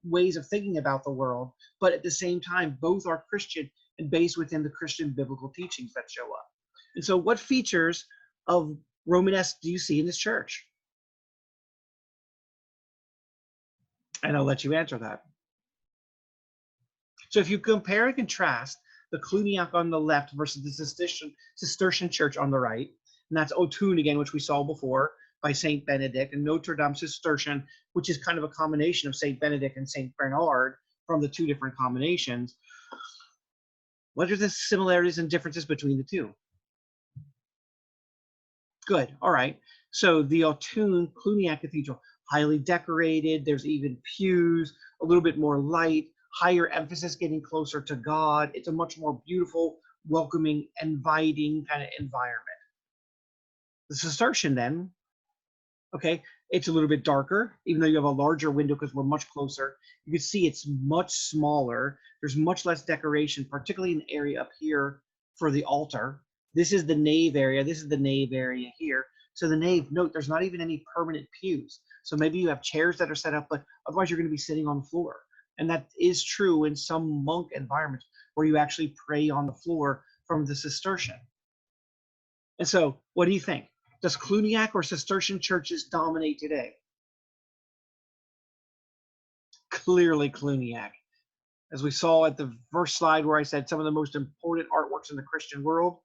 ways of thinking about the world, but at the same time, both are Christian and based within the Christian biblical teachings that show up. And so what features of Romanesque do you see in this church? And I'll let you answer that. So if you compare and contrast the Cluniac on the left versus the Cistercian church on the right, and that's Autun again, which we saw before by Saint Benedict, and Notre Dame Cistercian, which is kind of a combination of Saint Benedict and Saint Bernard from the two different combinations. What are the similarities and differences between the two? Good. All right. So the Autun Cluniac Cathedral, highly decorated. There's even pews, a little bit more light, higher emphasis getting closer to God. It's a much more beautiful, welcoming, inviting kind of environment. The Cistercian then, okay, it's a little bit darker, even though you have a larger window because we're much closer. You can see it's much smaller. There's much less decoration, particularly in the area up here for the altar. This is the nave area. This is the nave area here. So the nave, note, there's not even any permanent pews. So maybe you have chairs that are set up, but otherwise you're going to be sitting on the floor. And that is true in some monk environments where you actually pray on the floor from the Cistercian. And so what do you think? Does Cluniac or Cistercian churches dominate today? Clearly Cluniac. As we saw at the first slide where I said some of the most important artworks in the Christian world,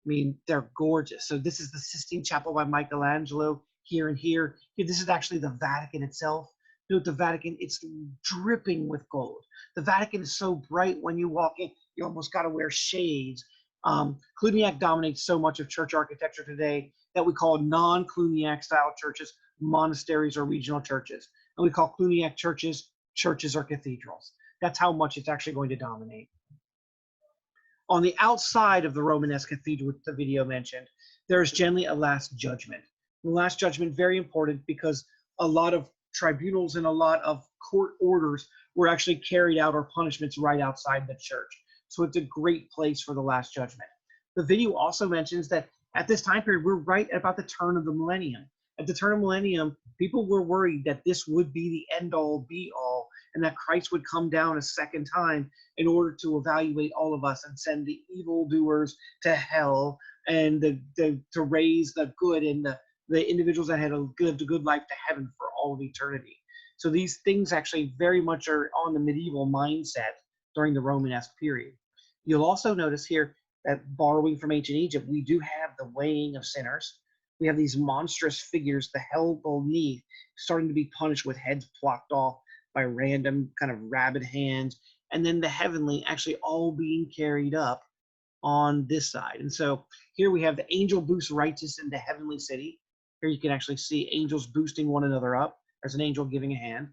I mean, they're gorgeous. So this is the Sistine Chapel by Michelangelo here and here. This is actually the Vatican itself. Note the Vatican, it's dripping with gold. The Vatican is so bright when you walk in, you almost got to wear shades. Cluniac dominates so much of church architecture today that we call non-Cluniac style churches monasteries or regional churches. And we call Cluniac churches churches or cathedrals. That's how much it's actually going to dominate. On the outside of the Romanesque cathedral, which the video mentioned, there's generally a last judgment. The last judgment, very important because a lot of tribunals and a lot of court orders were actually carried out or punishments right outside the church. So it's a great place for the last judgment. The video also mentions that at this time period, we're right about the turn of the millennium. At the turn of the millennium, people were worried that this would be the end-all, be-all, and that Christ would come down a second time in order to evaluate all of us and send the evildoers to hell and to raise the good and the individuals that had lived a good life to heaven for all of eternity. So these things actually very much are on the medieval mindset during the Romanesque period. You'll also notice here that borrowing from ancient Egypt, we do have the weighing of sinners. We have these monstrous figures, the hell beneath, starting to be punished with heads plucked off by random kind of rabid hands, and then the heavenly actually all being carried up on this side. And so here we have the angel boosts righteous in the heavenly city. Here you can actually see angels boosting one another up. There's an angel giving a hand.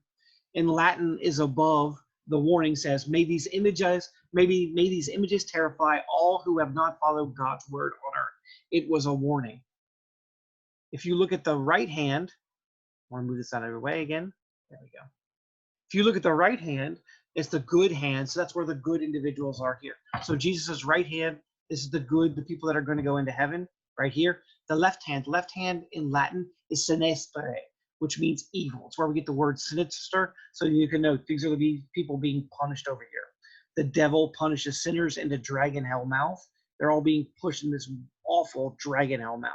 In Latin is above, the warning says, may these images terrify all who have not followed God's word on earth. It was a warning. If you look at the right hand, I want to move this out of the way again. There we go. If you look at the right hand, it's the good hand. So that's where the good individuals are here. So Jesus' right hand, this is the good, the people that are going to go into heaven right here. The left hand in Latin is sinistere, which means evil. It's where we get the word sinister. So you can know these are the people being punished over here. The devil punishes sinners into dragon hell mouth. They're all being pushed in this awful dragon hell mouth.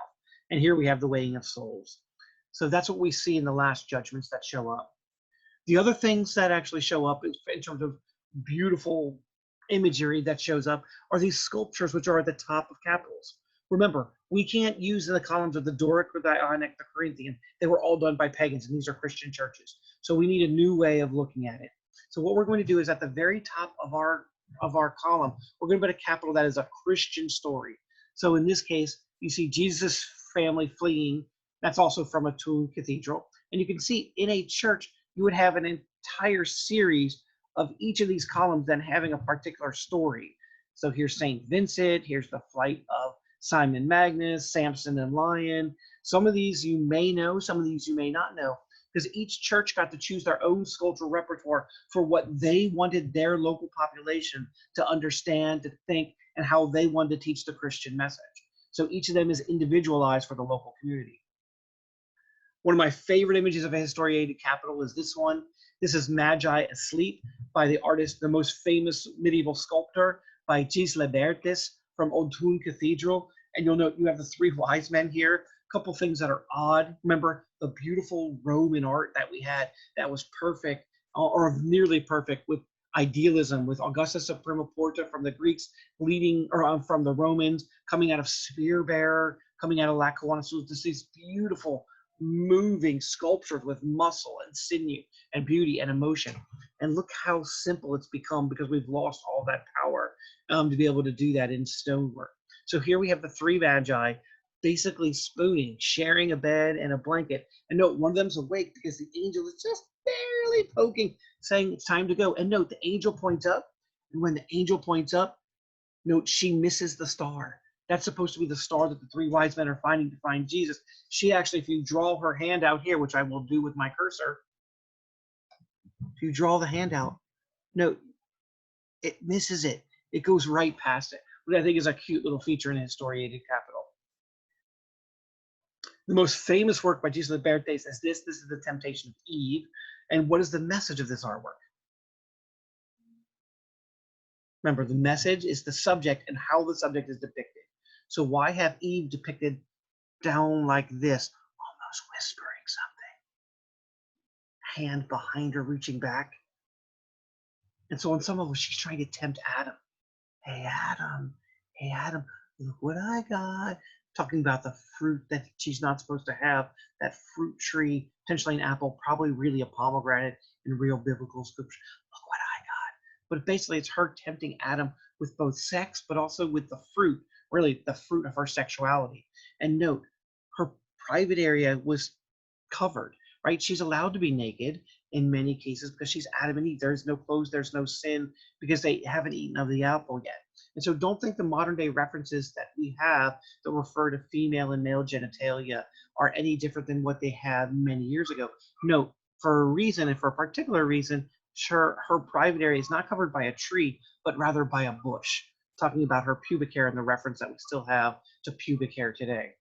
And here we have the weighing of souls. So that's what we see in the last judgments that show up. The other things that actually show up in terms of beautiful imagery that shows up are these sculptures which are at the top of capitals. Remember, we can't use the columns of the Doric or the Ionic, the Corinthian. They were all done by pagans, and these are Christian churches. So we need a new way of looking at it. So what we're going to do is at the very top of our column, we're going to put a capital that is a Christian story. So in this case, you see Jesus' family fleeing. That's also from Autun Cathedral. And you can see in a church, you would have an entire series of each of these columns then having a particular story. So here's St. Vincent, here's the flight of Simon Magnus, Samson and Lion. Some of these you may know, some of these you may not know, because each church got to choose their own sculptural repertoire for what they wanted their local population to understand, to think, and how they wanted to teach the Christian message. So each of them is individualized for the local community. One of my favorite images of a historiated capital is this one. This is Magi Asleep by the artist, the most famous medieval sculptor by Gislebertis from Autun Cathedral. And you'll note you have the three wise men here. A couple things that are odd. Remember the beautiful Roman art that we had that was perfect or nearly perfect with idealism, with Augustus of Prima Porta from the Greeks leading, or from the Romans, coming out of Spear Bearer, coming out of Lacauna. So just these beautiful moving sculptures with muscle and sinew and beauty and emotion. And look how simple it's become because we've lost all that power to be able to do that in stonework. So here we have the three magi basically spooning, sharing a bed and a blanket. And note, one of them's awake because the angel is just barely poking, saying it's time to go. And note, the angel points up. And when the angel points up, note, she misses the star. That's supposed to be the star that the three wise men are finding to find Jesus. She actually, if you draw her hand out here, which I will do with my cursor, if you draw the hand out, note, it misses it. It goes right past it, which I think is a cute little feature in a historiated capital. The most famous work by Jesus Libertes is this. This is the Temptation of Eve. And what is the message of this artwork? Remember, the message is the subject and how the subject is depicted. So why have Eve depicted down like this, almost whispering something? Hand behind her reaching back. And so on some level, she's trying to tempt Adam. Hey, Adam, look what I got. Talking about the fruit that she's not supposed to have, that fruit tree, potentially an apple, probably really a pomegranate in real biblical scripture. Look what I got. But basically, it's her tempting Adam with both sex, but also with the fruit, really the fruit of her sexuality. And note, her private area was covered, right? She's allowed to be naked in many cases because she's Adam and Eve. There's no clothes, there's no sin because they haven't eaten of the apple yet. And so don't think the modern day references that we have that refer to female and male genitalia are any different than what they had many years ago. No, for a reason, and for a particular reason, her private area is not covered by a tree, but rather by a bush, talking about her pubic hair and the reference that we still have to pubic hair today.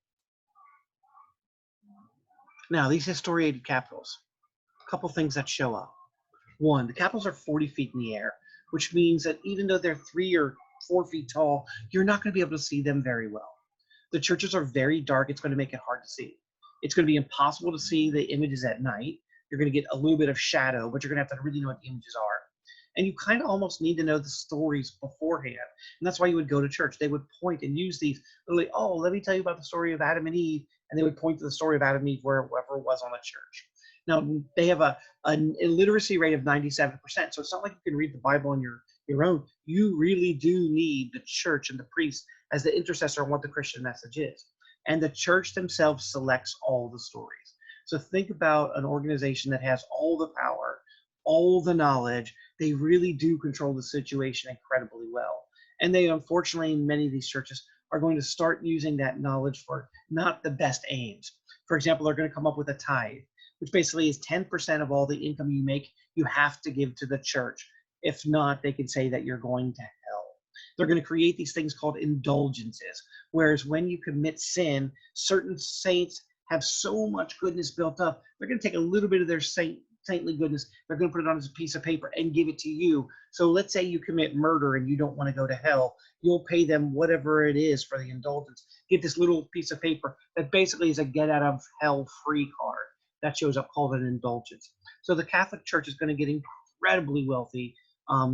Now, these historiated capitals, a couple things that show up. One, the capitals are 40 feet in the air, which means that even though they're 3 or 4 feet tall, you're not going to be able to see them very well. The churches are very dark. It's going to make it hard to see. It's going to be impossible to see the images at night. You're going to get a little bit of shadow, but you're going to have to really know what the images are. And you kind of almost need to know the stories beforehand. And that's why you would go to church. They would point and use these, literally, oh, let me tell you about the story of Adam and Eve. And they would point to the story of Adam and Eve wherever it was on the church. Now, they have an illiteracy rate of 97%. So it's not like you can read the Bible on your own. You really do need the church and the priest as the intercessor on what the Christian message is. And the church themselves selects all the stories. So think about an organization that has all the power, all the knowledge. They really do control the situation incredibly well. And they, unfortunately, in many of these churches are going to start using that knowledge for not the best aims. For example, they're going to come up with a tithe, which basically is 10% of all the income you make, you have to give to the church. If not, they can say that you're going to hell. They're going to create these things called indulgences, whereas when you commit sin, certain saints have so much goodness built up, they're going to take a little bit of their saintly goodness, they're going to put it on as a piece of paper and give it to you. So let's say you commit murder and you don't want to go to hell. You'll pay them whatever it is for the indulgence. Get this little piece of paper that basically is a get out of hell free card that shows up called an indulgence. So the Catholic Church is going to get incredibly wealthy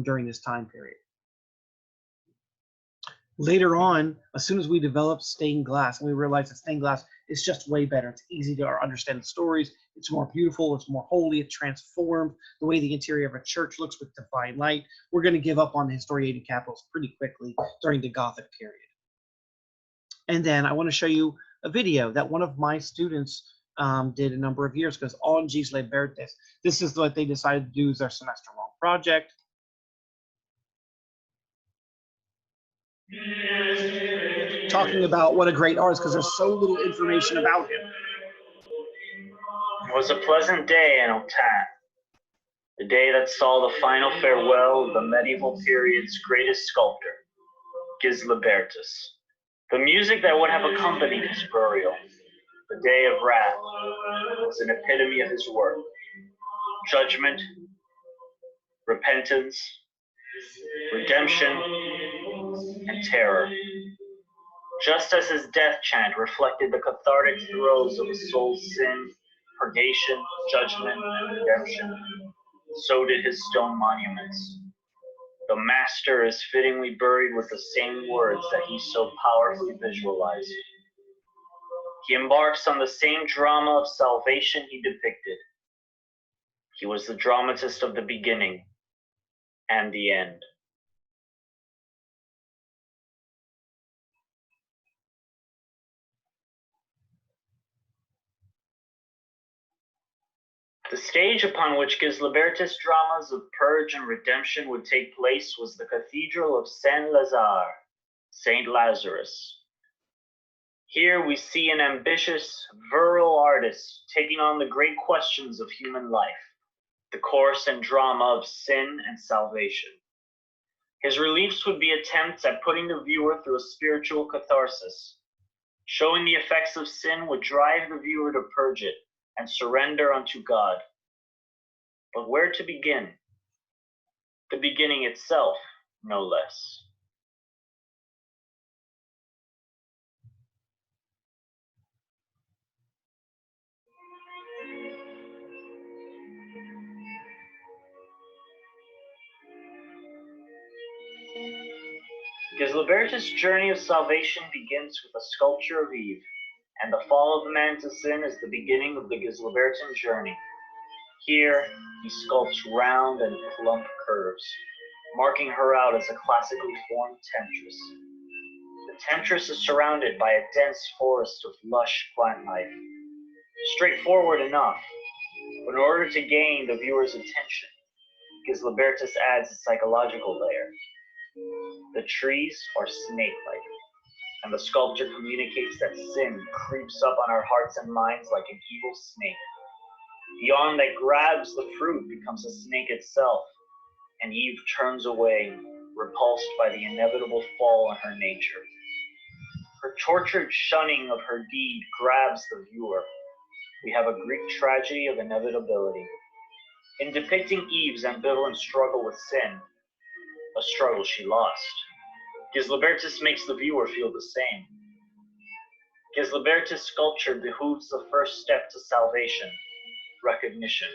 during this time period. Later on, as soon as we developed stained glass, and we realized that stained glass is just way better. It's easy to understand the stories. It's more beautiful. It's more holy. It's transformed the way the interior of a church looks with divine light. We're going to give up on the historiated capitals pretty quickly during the Gothic period. And then I want to show you a video that one of my students did a number of years ago on Jesus Libertes. This is what they decided to do as their semester-long project. Talking about what a great artist, because there's so little information about him. It was a pleasant day in Autun, the day that saw the final farewell of the medieval period's greatest sculptor, Gilles Libertes. The music that would have accompanied his burial, the day of wrath, was an epitome of his work. Judgment, repentance, redemption, and terror. Just as his death chant reflected the cathartic throes of a soul's sin, purgation, judgment, and redemption, so did his stone monuments. The Master is fittingly buried with the same words that he so powerfully visualized. He embarks on the same drama of salvation he depicted. He was the dramatist of the beginning and the end. The stage upon which Gislibertus' dramas of purge and redemption would take place was the Cathedral of Saint-Lazare, Saint Lazarus. Here we see an ambitious, virile artist taking on the great questions of human life, the course and drama of sin and salvation. His reliefs would be attempts at putting the viewer through a spiritual catharsis. Showing the effects of sin would drive the viewer to purge it and surrender unto God. But where to begin? The beginning itself, no less. Gislibertus' journey of salvation begins with a sculpture of Eve, and the fall of man to sin is the beginning of the Gislibertan journey. Here, he sculpts round and plump curves, marking her out as a classically formed temptress. The temptress is surrounded by a dense forest of lush plant life. Straightforward enough, but in order to gain the viewer's attention, Gislibertus adds a psychological layer. The trees are snake-like, and the sculptor communicates that sin creeps up on our hearts and minds like an evil snake. The arm that grabs the fruit becomes a snake itself, and Eve turns away, repulsed by the inevitable fall on her nature. Her tortured shunning of her deed grabs the viewer. We have a Greek tragedy of inevitability. In depicting Eve's ambivalent struggle with sin, a struggle she lost, Gislibertus makes the viewer feel the same. Gislibertus' sculpture behooves the first step to salvation, recognition.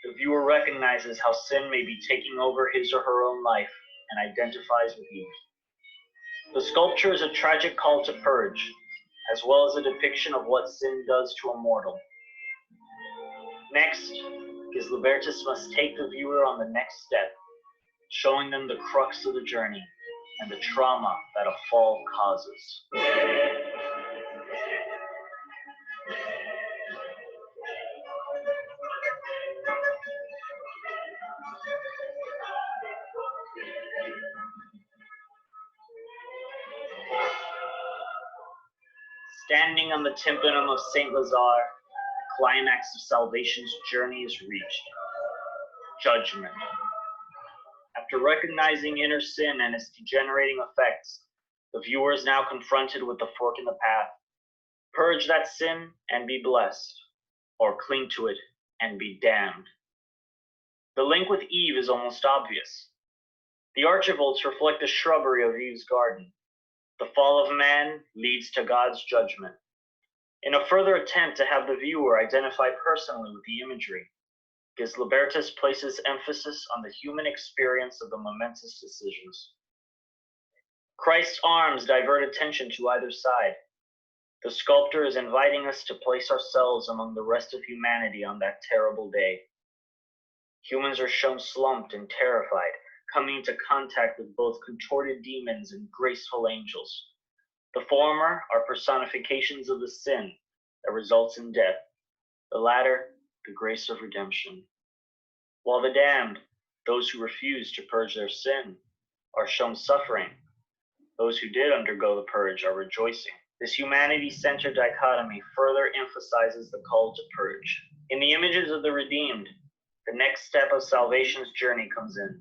The viewer recognizes how sin may be taking over his or her own life and identifies with Eve. The sculpture is a tragic call to purge, as well as a depiction of what sin does to a mortal. Next, Gislibertus must take the viewer on the next step, showing them the crux of the journey and the trauma that a fall causes. Standing on the tympanum of Saint Lazare, the climax of salvation's journey is reached. Judgment. After recognizing inner sin and its degenerating effects, the viewer is now confronted with the fork in the path. Purge that sin and be blessed, or cling to it and be damned. The link with Eve is almost obvious. The archivolts reflect the shrubbery of Eve's garden. The fall of man leads to God's judgment. In a further attempt to have the viewer identify personally with the imagery, Gislibertus places emphasis on the human experience of the momentous decisions. Christ's arms divert attention to either side. The sculptor is inviting us to place ourselves among the rest of humanity on that terrible day. Humans are shown slumped and terrified, coming into contact with both contorted demons and graceful angels. The former are personifications of the sin that results in death, the latter, the grace of redemption. While the damned, those who refuse to purge their sin, are shown suffering. Those who did undergo the purge are rejoicing. This humanity-centered dichotomy further emphasizes the call to purge. In the images of the redeemed, the next step of salvation's journey comes in,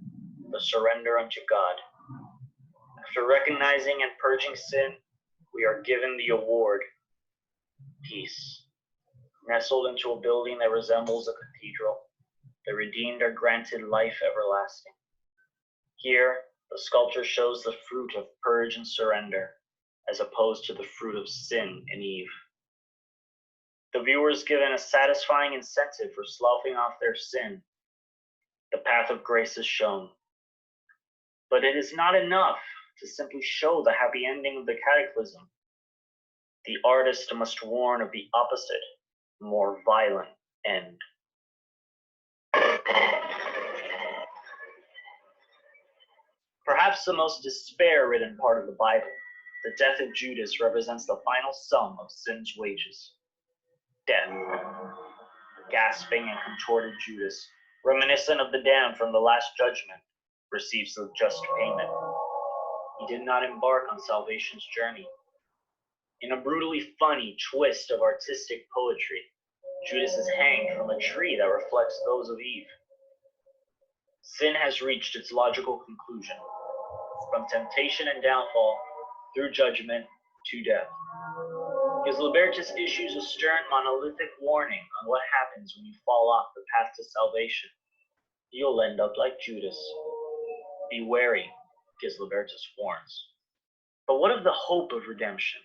the surrender unto God. After recognizing and purging sin, we are given the award, peace. Nestled into a building that resembles a cathedral, the redeemed are granted life everlasting. Here, the sculptor shows the fruit of purge and surrender, as opposed to the fruit of sin in Eve. The viewer is given a satisfying incentive for sloughing off their sin. The path of grace is shown. But it is not enough to simply show the happy ending of the cataclysm. The artist must warn of the opposite, more violent end. Perhaps the most despair-ridden part of the Bible, the death of Judas, represents the final sum of sin's wages. Death. Gasping and contorted Judas, reminiscent of the damned from the Last Judgment, receives the just payment. He did not embark on salvation's journey. In a brutally funny twist of artistic poetry, Judas is hanged from a tree that reflects those of Eve. Sin has reached its logical conclusion, from temptation and downfall, through judgment, to death. Gilbertus issues a stern monolithic warning on what happens when you fall off the path to salvation. You'll end up like Judas. Be wary, Gilbertus warns. But what of the hope of redemption?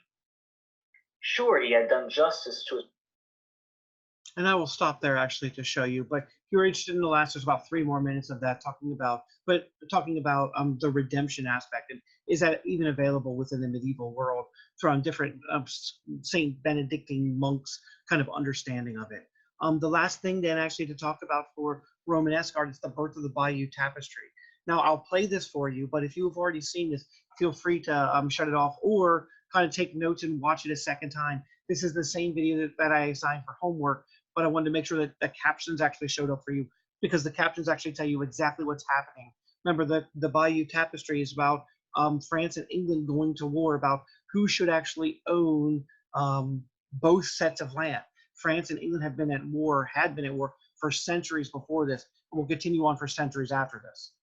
Sure, he had done justice to his... And I will stop there actually to show you, but if you're interested in the last, there's about 3 more minutes of that talking about the redemption aspect, and is that even available within the medieval world from different Saint Benedictine monks kind of understanding of it. The last thing then actually to talk about for Romanesque art is the Birth of the Bayeux Tapestry. Now I'll play this for you, but if you've already seen this, feel free to shut it off or kind of take notes and watch it a second time. This is the same video that I assigned for homework, but I wanted to make sure that the captions actually showed up for you, because the captions actually tell you exactly what's happening. Remember, the Bayeux Tapestry is about France and England going to war, about who should actually own both sets of land. France and England had been at war for centuries before this, and will continue on for centuries after this.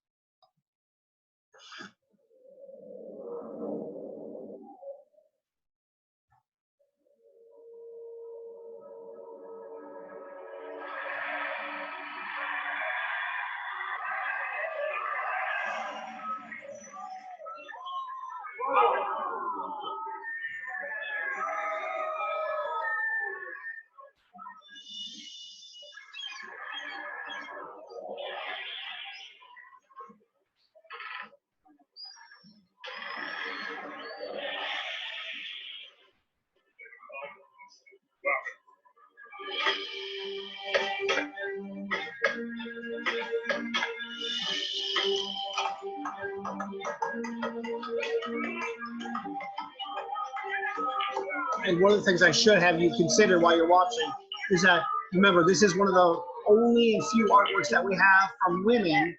And one of the things I should have you consider while you're watching is that, remember, this is one of the only and few artworks that we have from women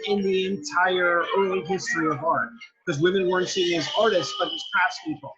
in the entire early history of art, because women weren't seen as artists, but as craftspeople.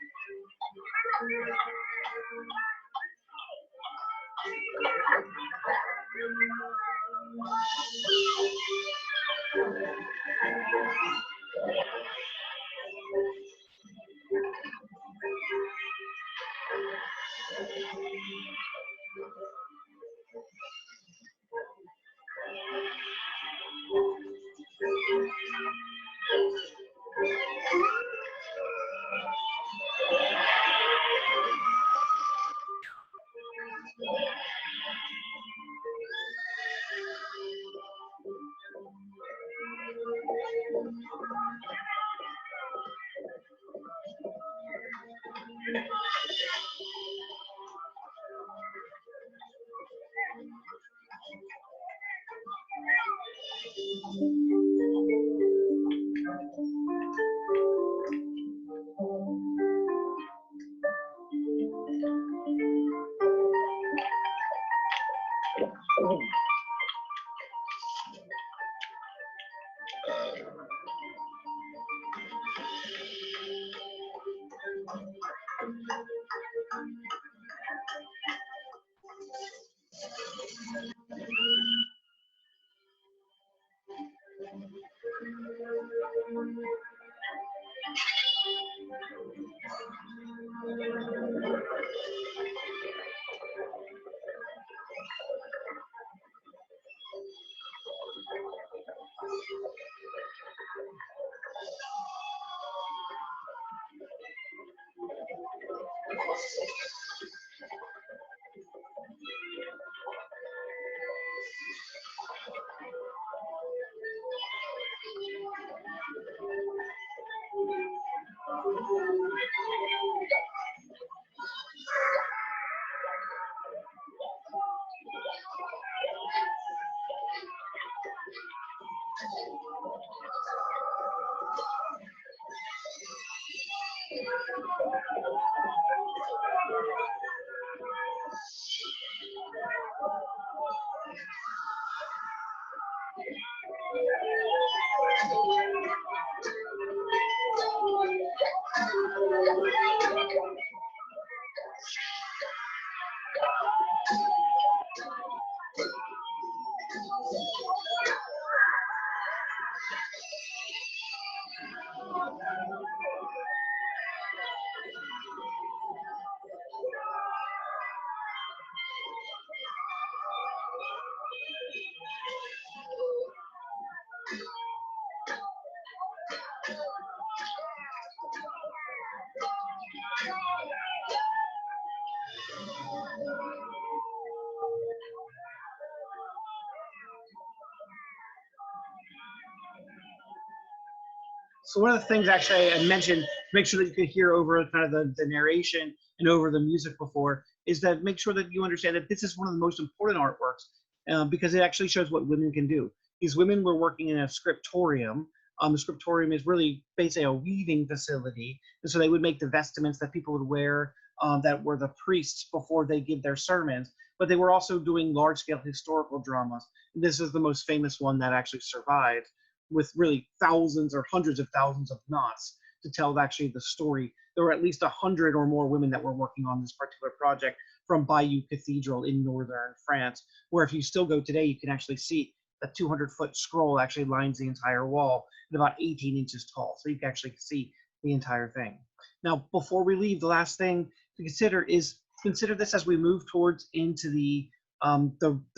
So one of the things actually I mentioned, to make sure that you could hear over kind of the narration and over the music before, is that make sure that you understand that this is one of the most important artworks because it actually shows what women can do. These women were working in a scriptorium. The scriptorium is really basically a weaving facility. And so they would make the vestments that people would wear that were the priests before they give their sermons. But they were also doing large-scale historical dramas. And this is the most famous one that actually survived, with really thousands or hundreds of thousands of knots to tell actually the story. There were at least 100 or more women that were working on this particular project from Bayeux Cathedral in northern France, where if you still go today, you can actually see a 200-foot scroll actually lines the entire wall at about 18 inches tall. So you can actually see the entire thing. Now, before we leave, the last thing to consider is consider this as we move towards into the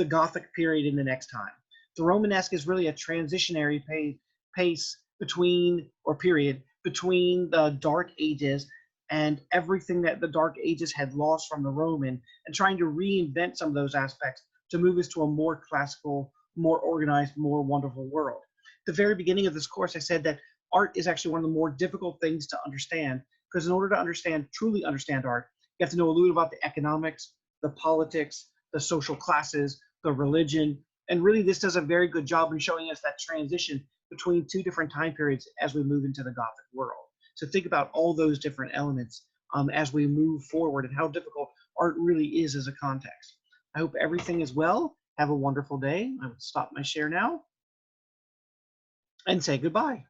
Gothic period in the next time. The Romanesque is really a transitionary pace between, or period, between the Dark Ages and everything that the Dark Ages had lost from the Roman, and trying to reinvent some of those aspects to move us to a more classical, more organized, more wonderful world. At the very beginning of this course, I said that art is actually one of the more difficult things to understand, because in order to truly understand art, you have to know a little about the economics, the politics, the social classes, the religion, and really this does a very good job in showing us that transition between two different time periods as we move into the Gothic world. So think about all those different elements as we move forward and how difficult art really is as a context. I hope everything is well. Have a wonderful day. I will stop my share now and say goodbye.